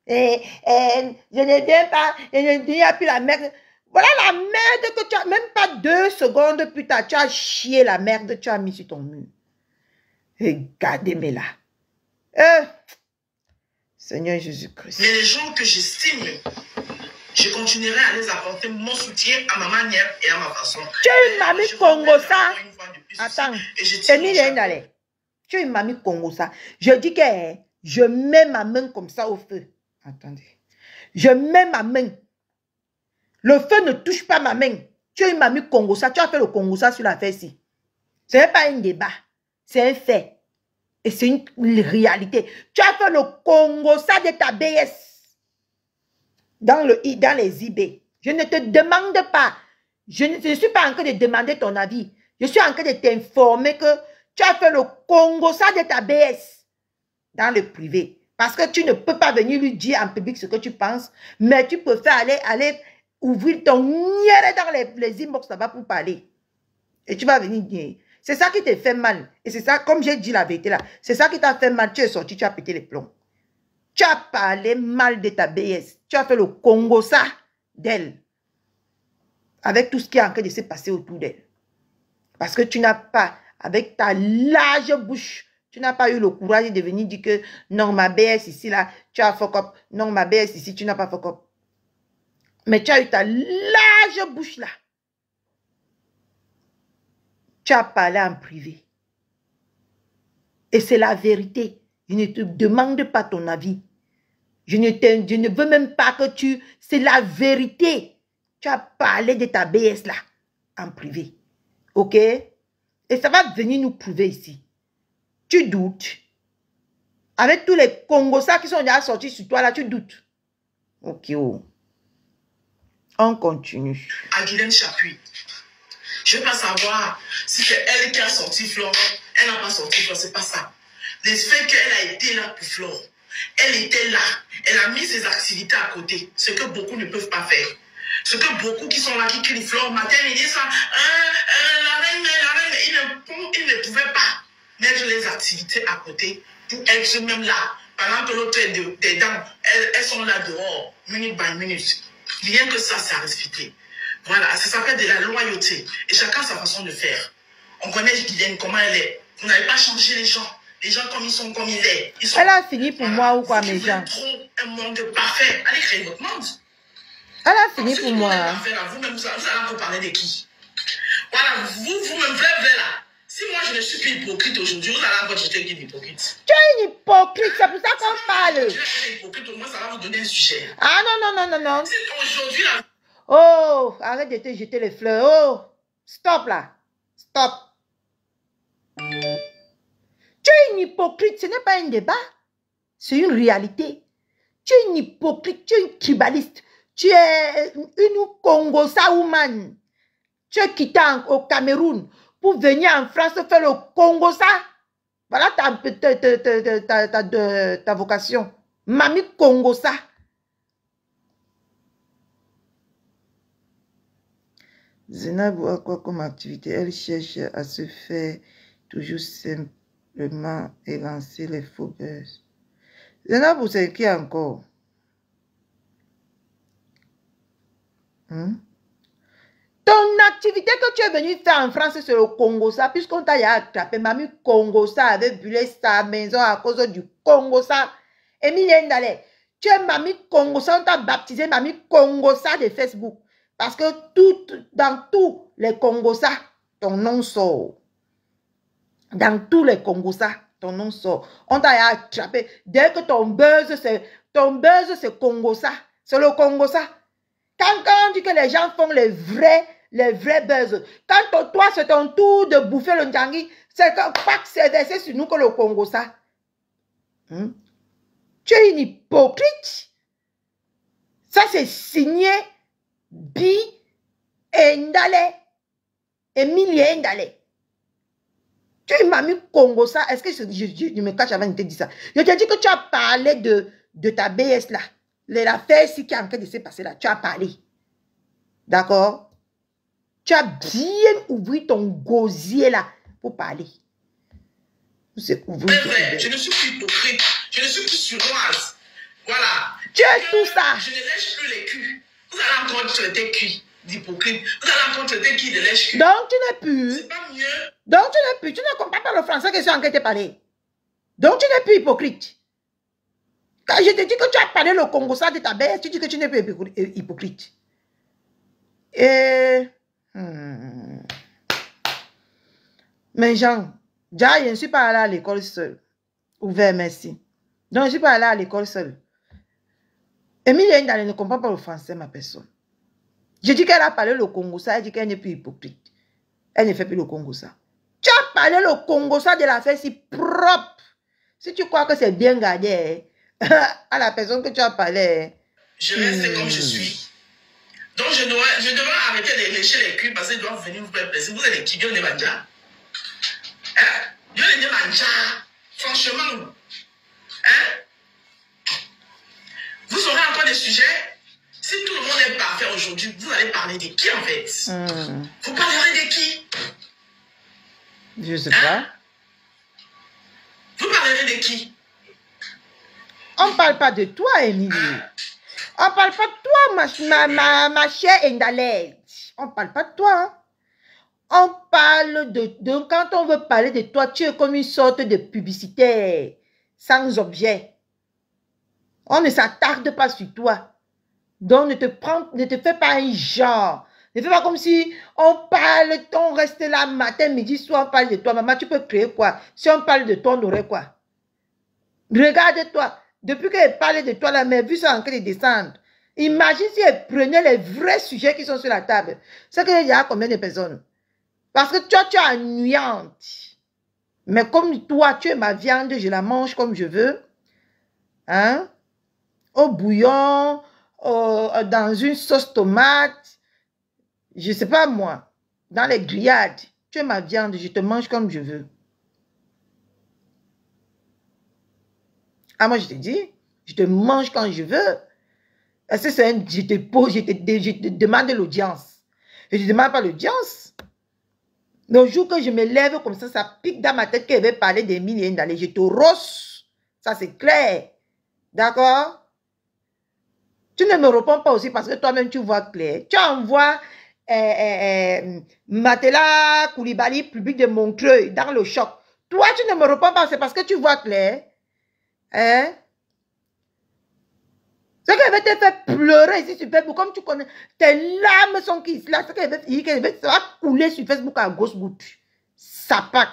Je ne viens pas, je ne viens plus la merde. Voilà la merde que tu as, même pas 2 secondes plus tard, tu as chié la merde, tu as mis sur ton mur. Regardez-moi là. Seigneur Jésus-Christ. Mais les gens que j'estime, je continuerai à les apporter mon soutien à ma manière et à ma façon. Tu es une mamie Congosa. Attends, Emilie Ndale. Tu es une mamie Congosa. Je dis que je mets ma main comme ça au feu. Attendez. Je mets ma main. Le feu ne touche pas ma main. Tu es une mamie Congosa. Tu as fait le Congosa sur la fesse-ci. Ce n'est pas un débat. C'est un fait. Et c'est une réalité. Tu as fait le Congosa de ta BS. Dans les eBay. Je ne te demande pas. Je ne suis pas en train de demander ton avis. Je suis en train de t'informer que tu as fait le Congosa de ta BS. Dans le privé. Parce que tu ne peux pas venir lui dire en public ce que tu penses. Mais tu peux faire aller ouvrir ton nière dans les inbox là-bas pour parler. Et tu vas venir dire. C'est ça qui te fait mal. Et c'est ça, comme j'ai dit la vérité là, c'est ça qui t'a fait mal. Tu es sorti, tu as pété les plombs. Tu as parlé mal de ta BS. Tu as fait le Congosa d'elle. Avec tout ce qui est en train de se passer autour d'elle. Parce que tu n'as pas, avec ta large bouche, tu n'as pas eu le courage de venir dire que non, ma BS ici là, tu as fuck up. Non, ma BS ici, tu n'as pas fuck up. Mais tu as eu ta large bouche là. Tu as parlé en privé. Et c'est la vérité. Je ne te demande pas ton avis. Je ne veux même pas que tu... C'est la vérité. Tu as parlé de ta BS là, en privé. Ok? Et ça va venir nous prouver ici. Tu doutes. Avec tous les Congosa qui sont déjà sortis sur toi là, tu doutes. Ok. Oh. On continue. Aguilène Chapuis. Je ne veux pas savoir si c'est elle qui a sorti Flore. Elle n'a pas sorti Flore, c'est pas ça. Le fait qu'elle a été là pour Flore. Elle était là. Elle a mis ses activités à côté. Ce que beaucoup ne peuvent pas faire. Ce que beaucoup qui sont là, qui crient Flore, matin, ils disent ça. La reine, ils ne pouvaient pas mettre les activités à côté pour être même là. Pendant que l'autre est dedans, elles sont là dehors, minute by minute. Rien que ça, c'est à respecter. Voilà, ça s'appelle de la loyauté. Et chacun sa façon de faire. On connaît Guylaine, comment elle est. Vous n'avez pas changé les gens. Les gens comme ils sont, comme il est. Elle a fini pour moi ou quoi, mes gens? Trop un monde parfait. Allez créer votre monde. Elle a fini pour moi. Vous-même, vous allez encore parler de qui? Voilà, vous-même, vrai là. Si moi je ne suis plus hypocrite aujourd'hui, vous allez encore jeter une hypocrite. Tu es une hypocrite, c'est pour ça qu'on parle. Tu es hypocrite, au moins ça va vous donner un sujet. Ah non. Si aujourd'hui là. Oh, arrête de te jeter les fleurs. Oh, stop là. Stop. Tu es une hypocrite, ce n'est pas un débat. C'est une réalité. Tu es une hypocrite, tu es une tribaliste. Tu es une Congosa woman. Tu es quitté au Cameroun pour venir en France faire le Congosa. Voilà ta vocation. Mamie Congosa. Zainab a quoi comme activité? Elle cherche à se faire toujours simplement élancer les faux buzz. Zainab, c'est qui encore? Ton activité que tu es venu faire en France, c'est le Congosa, puisqu'on t'a attrapé. Mamie Congosa avait brûlé sa maison à cause du Congosa. Emilie Ndale, tu es Mamie Congosa, on t'a baptisé Mamie Congosa de Facebook. Parce que dans tous les Congosa, ton nom sort. Dans tous les Congosa, ton nom sort. On t'a attrapé. Dès que ton buzz, c'est Congosa. C'est le Congosa. Quand on dit que les gens font les vrais buzz, quand toi, c'est ton tour de bouffer le Ndjangi, c'est versé sur nous que le Congo, ça. Tu es une hypocrite. Ça, c'est signé Bi Ndale. Emilie Ndale. Tu es une mamie Congo, ça. Est-ce que je me cache avant de te dire ça? Je te dis que tu as parlé de ta BS là. L'affaire ici qui est en train de se passer là. Tu as parlé. D'accord? Tu as bien ouvert ton gosier là pour parler. C'est vrai, je ne suis plus hypocrite. Je ne suis plus suroise. Voilà. Tu es tout ça. Je ne lèche plus les culs. Vous allez encore traiter qui d'hypocrite. Vous allez encore traiter qui de lèche cul. Donc tu n'es plus. C'est pas mieux. Donc tu n'es plus. Tu ne comprends pas le français que je suis en train de parler. Donc tu n'es plus hypocrite. Quand je te dis que tu as parlé le Congo ça de ta bête, tu dis que tu n'es plus hypocrite. Mais Jean, déjà, je ne suis pas allée à l'école seule. Ouvert, merci. Donc, je ne suis pas allée à l'école seule. Emilie Ndale ne comprend pas le français, ma personne. Je dis qu'elle a parlé le Congo ça, elle dit qu'elle n'est plus hypocrite. Elle ne fait plus le Congo ça. Tu as parlé le Congo ça de la fête si propre. Si tu crois que c'est bien gardé, à la personne que tu as parlé. Je reste comme je suis. Donc, je devrais arrêter de lécher les culs parce qu'ils doivent venir vous faire plaisir. Vous êtes des kibions de manja. Hein? Yo les manja. Franchement. Hein? Vous aurez encore des sujets. Si tout le monde est parfait aujourd'hui, vous allez parler de qui en fait? Vous parlerez de qui? Je sais pas. Vous parlerez de qui? On ne parle pas de toi, Emilie. On ne parle pas de toi, ma chère Ndale. On ne parle pas de toi. Hein? On parle de... Quand on veut parler de toi, tu es comme une sorte de publicitaire, sans objet. On ne s'attarde pas sur toi. Donc, ne te fais pas un genre. Ne fais pas comme si on parle, on reste là matin, midi, soir, on parle de toi. Maman, tu peux créer quoi? Si on parle de toi, on aurait quoi? Regarde-toi. Depuis qu'elle parlait de toi, la mère, vu ça en train de descendre. Imagine si elle prenait les vrais sujets qui sont sur la table. C'est qu'il y a combien de personnes? Parce que toi, tu es ennuyante. Mais comme toi, tu es ma viande, je la mange comme je veux. Hein? Au bouillon, dans une sauce tomate. Je ne sais pas moi. Dans les grillades. Tu es ma viande, je te mange comme je veux. Ah, moi, je te dis, je te mange quand je veux. Est-ce que c'est je te demande l'audience. Je ne te demande pas l'audience. Le jour que je me lève comme ça pique dans ma tête qu'elle veut parler d'Emilie Ndale. Je te rosse. Ça, c'est clair. D'accord? Tu ne me réponds pas aussi parce que toi-même, tu vois clair. Tu envoies Matela Koulibaly, public de Montreuil, dans le choc. Toi, tu ne me réponds pas, c'est parce que tu vois clair. Hein? C'est qu'elle veut te faire pleurer ici sur Facebook, comme tu connais. Tes larmes sont qui là. C'est qu'elle veut ça va couler sur Facebook à grosse goutte. Sapac.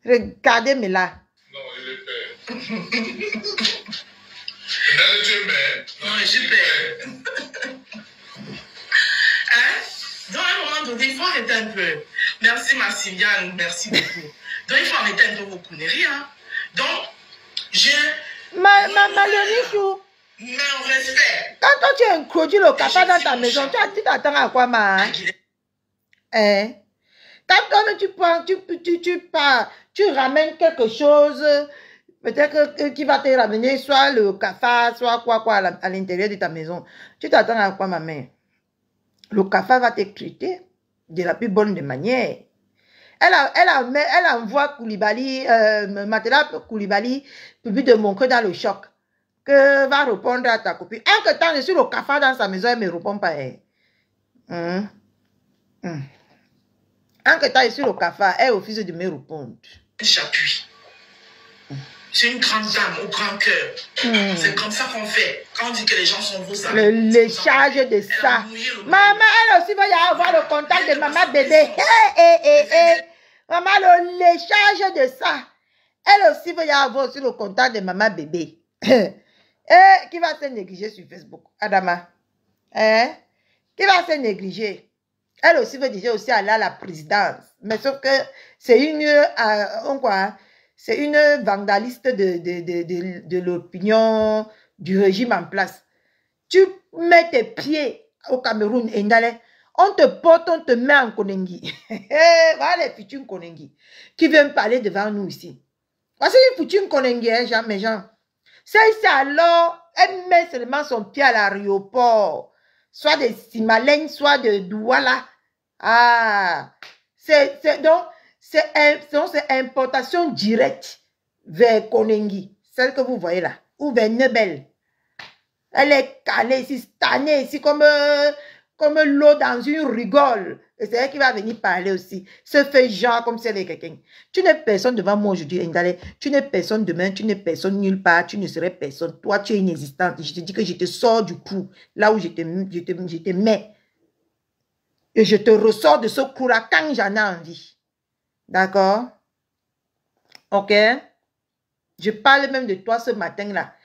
Regardez-moi là. Non, il est fait. Dans le Dieu, mais. Non, je paie. Hein? Donc, à un moment donné, il faut arrêter un peu. Merci, ma Sylviane, merci beaucoup. Donc, il faut arrêter un peu vos conneries. Hein? Donc, Léonichou. Mais on respect. Quand toi tu introduis le café dans ta maison, tu t'attends à quoi, ma? Hein? Quand toi tu prends, tu ramènes quelque chose, peut-être qui va te ramener soit le café, soit quoi à l'intérieur de ta maison. Tu t'attends à quoi, ma mère? Le café va te traiter de la plus bonne des manières. Elle envoie Koulibaly, Matela Koulibaly, public de Montreuil dans le choc, que va répondre à ta copine. En que temps, je suis le cafard dans sa maison, elle ne me répond pas. En que temps, je suis le cafard, elle refuse de me répondre. J'appuie. C'est une grande dame au grand cœur. C'est comme ça qu'on fait. Quand on dit que les gens sont vos amis. Le charge de ça. Maman, elle aussi va y avoir le contact de maman bébé. Maman, le léchage de ça. Elle aussi va y avoir aussi le contact de maman bébé. Qui va se négliger sur Facebook? Adama. Hein? Qui va se négliger? Elle aussi veut déjà aussi aller à la présidence. Mais sauf que c'est une, c'est une vandaliste de l'opinion du régime en place. Tu mets tes pieds au Cameroun, Endale, on te porte, on te met en Konengi. Voilà les futurs Konengi qui viennent parler devant nous ici. Voici une future Konengi, hein, mes gens. C'est alors, elle met seulement son pied à l'aéroport, soit de Simalène, soit de Douala. Ah, donc, c'est importation directe vers Konengi, celle que vous voyez là, ou vers Nebel. Elle est calée ici, stannée ici, comme l'eau dans une rigole. Et c'est elle qui va venir parler aussi. Se fait genre comme si elle est quelqu'un. Tu n'es personne devant moi aujourd'hui, Ndale. Tu n'es personne demain, tu n'es personne nulle part, tu ne serais personne. Toi, tu es inexistante. Je te dis que je te sors du trou, là où je te mets. Et je te ressors de ce trou-là quand j'en ai envie. D'accord? Ok? Je parle même de toi ce matin-là.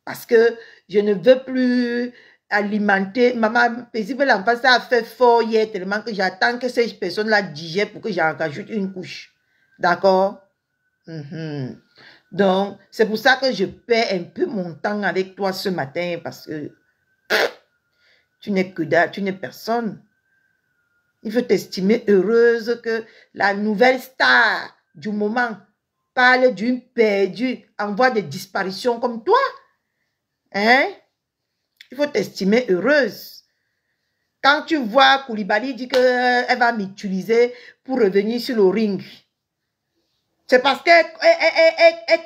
Parce que je ne veux plus alimenter. Maman, paisible l'enfant, ça a fait fort hier tellement que j'attends que ces personnes-là digèrent pour que j'en rajoute une couche. D'accord? Donc, c'est pour ça que je perds un peu mon temps avec toi ce matin parce que tu n'es que dalle, tu n'es personne. Il faut t'estimer heureuse que la nouvelle star du moment parle d'une perdue en voie de disparition comme toi. Hein? Il faut t'estimer heureuse. Quand tu vois Koulibaly dire qu'elle va m'utiliser pour revenir sur le ring, c'est parce qu'elle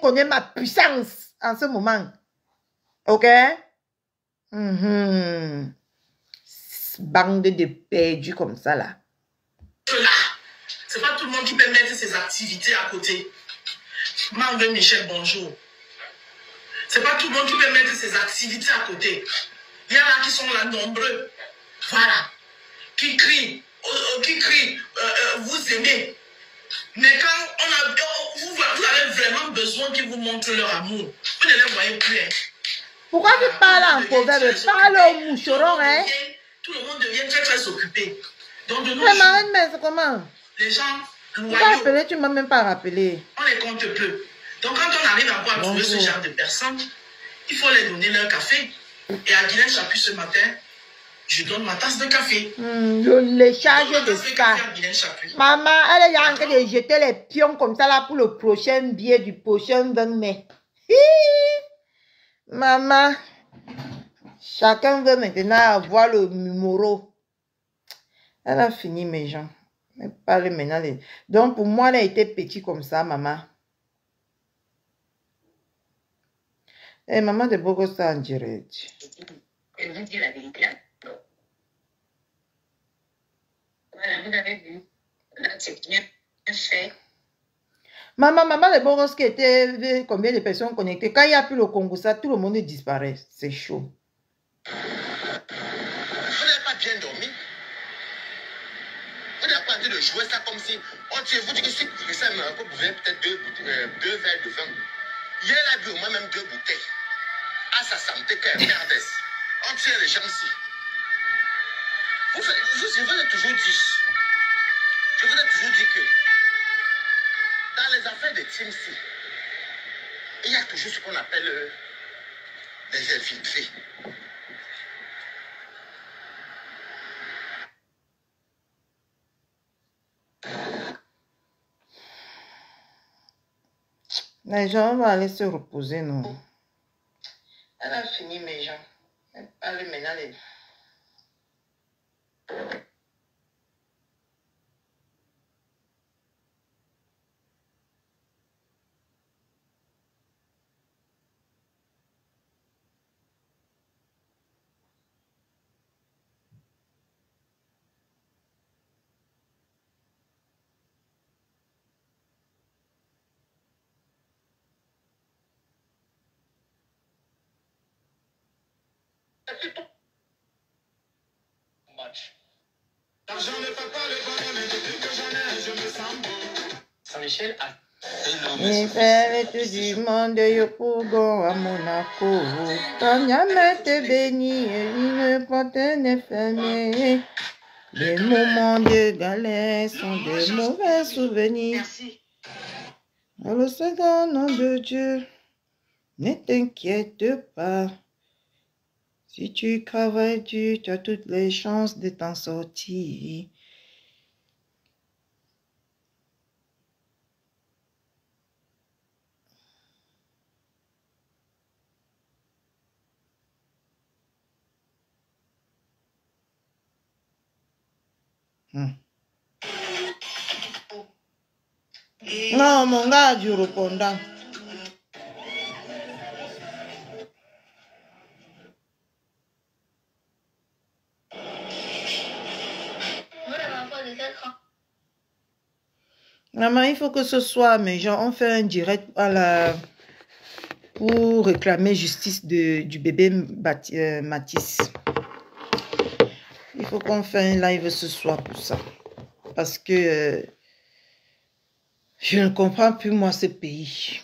connaît ma puissance en ce moment. Ok? Bande de perdus comme ça là. C'est pas tout le monde qui peut mettre ses activités à côté. Marvin Michel, bonjour. C'est pas tout le monde qui peut mettre ses activités à côté. Il y en a qui sont là nombreux. Voilà. Qui crient. Vous aimez. Mais quand vous avez vraiment besoin qu'ils vous montrent leur amour, vous ne les voyez plus. Hein. Pourquoi tu parles en proverbe? Parle au moucheron, hein? Tout le monde devient très très occupé. Donc de nos mais c'est comment? Les gens loyaux, tu ne m'as même pas rappelé. On les compte peu. Donc quand on arrive à pouvoir trouver ce genre de personnes, il faut les donner leur café. Et à Guilain Chapuis ce matin, je donne ma tasse de café. Je les charge de ça. Maman, elle est en train de jeter les pions comme ça là pour le prochain billet du prochain 20 mai. Maman, chacun veut maintenant avoir le numéro. Elle a fini, mes gens. Elle parle maintenant. Donc, pour moi, elle a été petite comme ça, maman. Et maman de Bogo, ça en direct. Je vous dis la vérité. Voilà, vous avez vu. Là, c'est bien fait. Maman de Boros qui était combien de personnes connectées? Quand il n'y a plus le Congo, ça, tout le monde disparaît. C'est chaud. Vous n'avez pas bien dormi? Vous n'avez pas envie de jouer ça comme si on tire. Vous dites que si vous buvez peut-être deux verres de vin. Hier, elle a bu au moins même 2 bouteilles. À sa santé, qu'elle merde. On tire les gens ici. Je vous ai toujours dit. Je vous ai toujours dit que dans les affaires de Team C, il y a toujours ce qu'on appelle des infiltrés. Les gens vont aller se reposer, non? Elle a fini, mes gens. Elle parle maintenant les... L'argent ne fait pas le bonheur, mais depuis que j'en ai, je me sens beau. Saint-Michel a... Il fait le tour du monde, Yopougon à Monaco. Quand Yamé te bénit, il ne porte n'est fermé. Les moments de galère sont de mauvais souvenirs. Merci. Dans le second nom de Dieu, ne t'inquiète pas. Si tu travailles dur, tu as toutes les chances de t'en sortir. Non, mon gars, du répondant. Maman, il faut que ce soit, mais genre, on fait un direct pour réclamer justice du bébé Mathis. Il faut qu'on fasse un live ce soir pour ça. Parce que je ne comprends plus, moi, ce pays.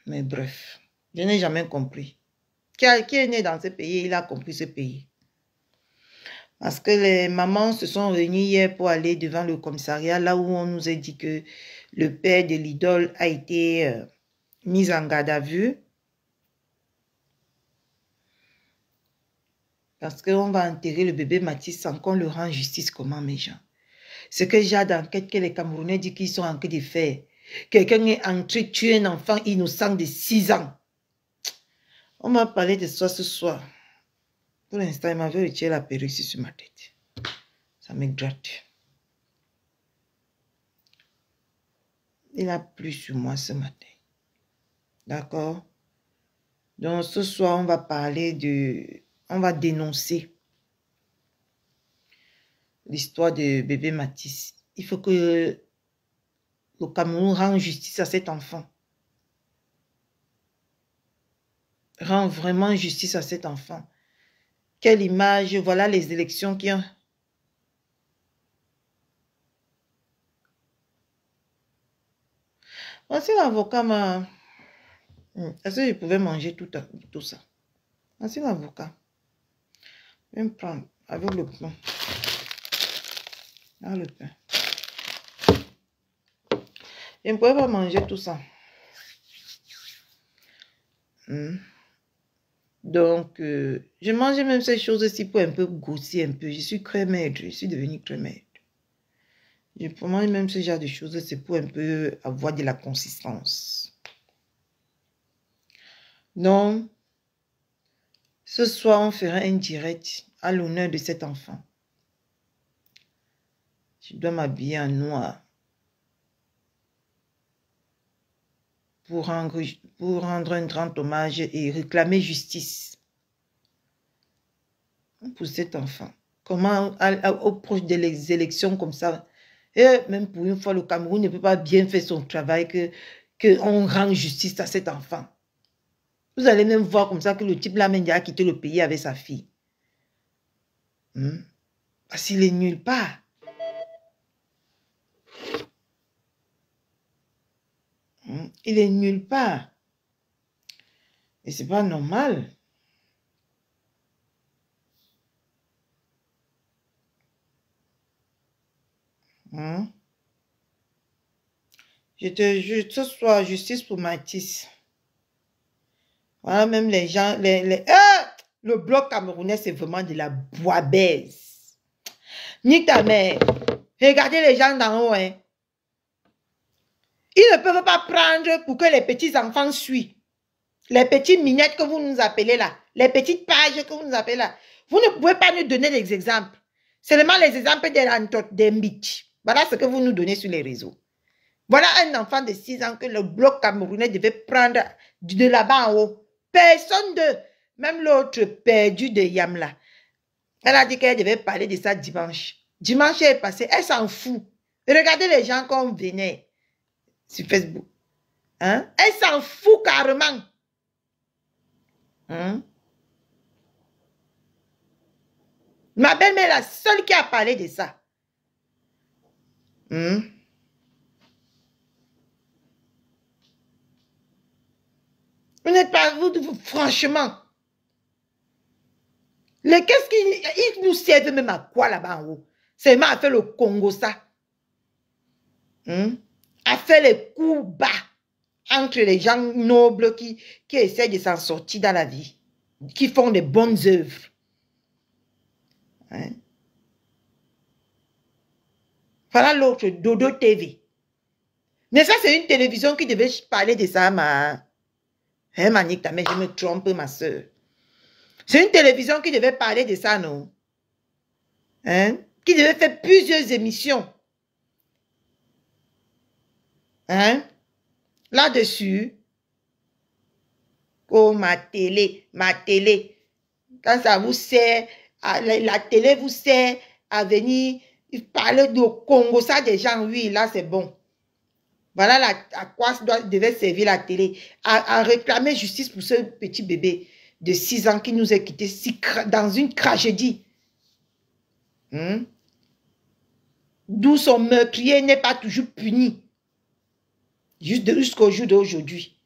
Mais bref, je n'ai jamais compris. Qui est né dans ce pays, il a compris ce pays. Parce que les mamans se sont réunies hier pour aller devant le commissariat, là où on nous a dit que le père de l'idole a été mis en garde à vue. Parce qu'on va enterrer le bébé Mathis sans qu'on le rende justice. Comment, mes gens? Ce que j'ai d'enquête que les Camerounais disent qu'ils sont en train de faire. Quelqu'un est entré tuer un enfant innocent de 6 ans. On m'a parlé de ça ce soir. Pour l'instant, il m'avait retiré la perruque sur ma tête. Ça me gratte. Il a plu sur moi ce matin. D'accord? Donc, ce soir, on va parler de... On va dénoncer l'histoire de bébé Mathis. Il faut que le Cameroun rende justice à cet enfant. Rend vraiment justice à cet enfant. Quelle image, voilà les élections qui ont... Voici l'avocat m'a... Est-ce que je pouvais manger tout ça? Voici l'avocat. Je vais me prendre avec le pain. Ah, le pain. Je ne pouvais pas manger tout ça. Donc, je mangeais même ces choses-ci pour un peu grossir un peu. Je suis très maigre, je suis devenue très maigre. Je mange même ce genre de choses, c'est pour un peu avoir de la consistance. Donc, ce soir, on fera un direct à l'honneur de cet enfant. Je dois m'habiller en noir pour rendre un grand hommage et réclamer justice pour cet enfant. Comment, au proche des élections comme ça, et même pour une fois, le Cameroun ne peut pas bien faire son travail, qu'on rend justice à cet enfant. Vous allez même voir comme ça que le type là même a quitté le pays avec sa fille. Parce qu'il est nulle part. Il est nulle part. Et c'est pas normal. Je te jure, ce soir, justice pour Mathis. Voilà, même les gens, le bloc camerounais, c'est vraiment de la boibaise. Nique ta mère. Regardez les gens d'en haut, hein. Ils ne peuvent pas prendre pour que les petits-enfants suivent. Les petites minettes que vous nous appelez là. Les petites pages que vous nous appelez là. Vous ne pouvez pas nous donner des exemples. Seulement les exemples des mythes. Voilà ce que vous nous donnez sur les réseaux. Voilà un enfant de 6 ans que le bloc camerounais devait prendre de là-bas en haut. Personne de... Même l'autre perdu de Yamla. Elle a dit qu'elle devait parler de ça dimanche. Dimanche est passé. Elle s'en fout. Regardez les gens qu'on venait sur Facebook. Hein? Elle s'en fout carrément. Ma belle-mère est la seule qui a parlé de ça. Vous n'êtes pas, franchement. Qu'est-ce qu'ils nous servent même à quoi là-bas en haut? C'est même à faire le Congo ça. À faire les coups bas entre les gens nobles qui essaient de s'en sortir dans la vie. Qui font des bonnes œuvres. Hein? Voilà l'autre, Dodo TV. Mais ça, c'est une télévision qui devait parler de ça, Manique, ta mère, je me trompe, ma soeur. C'est une télévision qui devait parler de ça, non? Hein? Qui devait faire plusieurs émissions. Hein? Là-dessus. Oh, ma télé. Quand ça vous sert, la télé vous sert à venir parler de Congo, ça des gens, oui, là c'est bon. Voilà à quoi devait servir la télé. À réclamer justice pour ce petit bébé de 6 ans qui nous a quittés dans une tragédie. D'où son meurtrier n'est pas toujours puni. Jusqu'au jour d'aujourd'hui.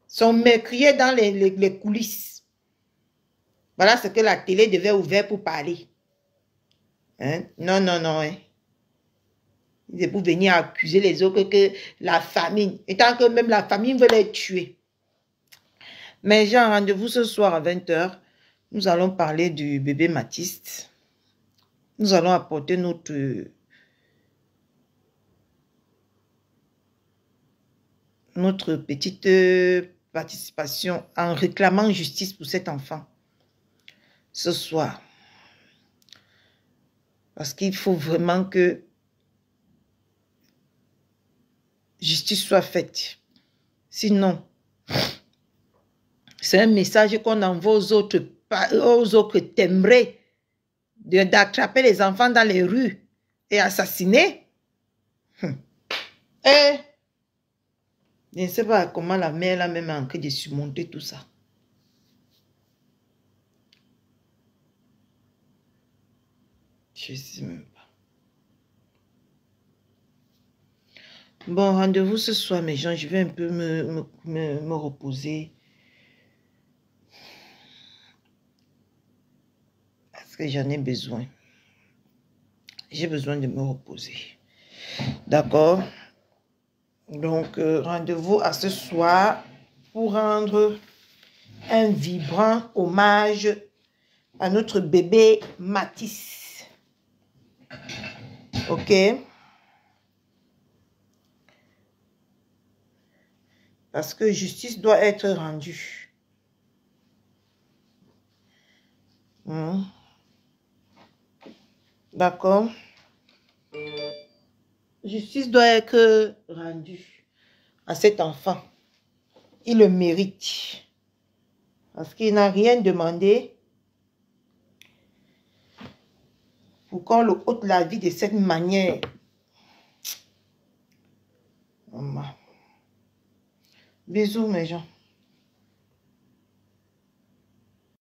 Son meurtrier dans les coulisses. Voilà ce que la télé devait ouvrir pour parler. Hein? Non. Hein? C'est pour venir accuser les autres que la famine. Et tant que même la famine veut les tuer. Mais j'ai un rendez-vous ce soir à 20 h. Nous allons parler du bébé Mathis. Nous allons apporter notre petite participation en réclamant justice pour cet enfant. Ce soir. Parce qu'il faut vraiment que justice soit faite. Sinon, c'est un message qu'on envoie aux autres timbrés d'attraper les enfants dans les rues et assassiner. Et je ne sais pas comment la mère là même a en train de surmonter tout ça. Je ne sais même pas. Bon, rendez-vous ce soir, mes gens. Je vais un peu me reposer. Parce que j'en ai besoin. J'ai besoin de me reposer. D'accord? Donc, rendez-vous à ce soir pour rendre un vibrant hommage à notre bébé Mathis. Ok? Parce que justice doit être rendue. D'accord? Justice doit être rendue à cet enfant. Il le mérite. Parce qu'il n'a rien demandé pour qu'on le ôte la vie de cette manière. Bisous mes gens.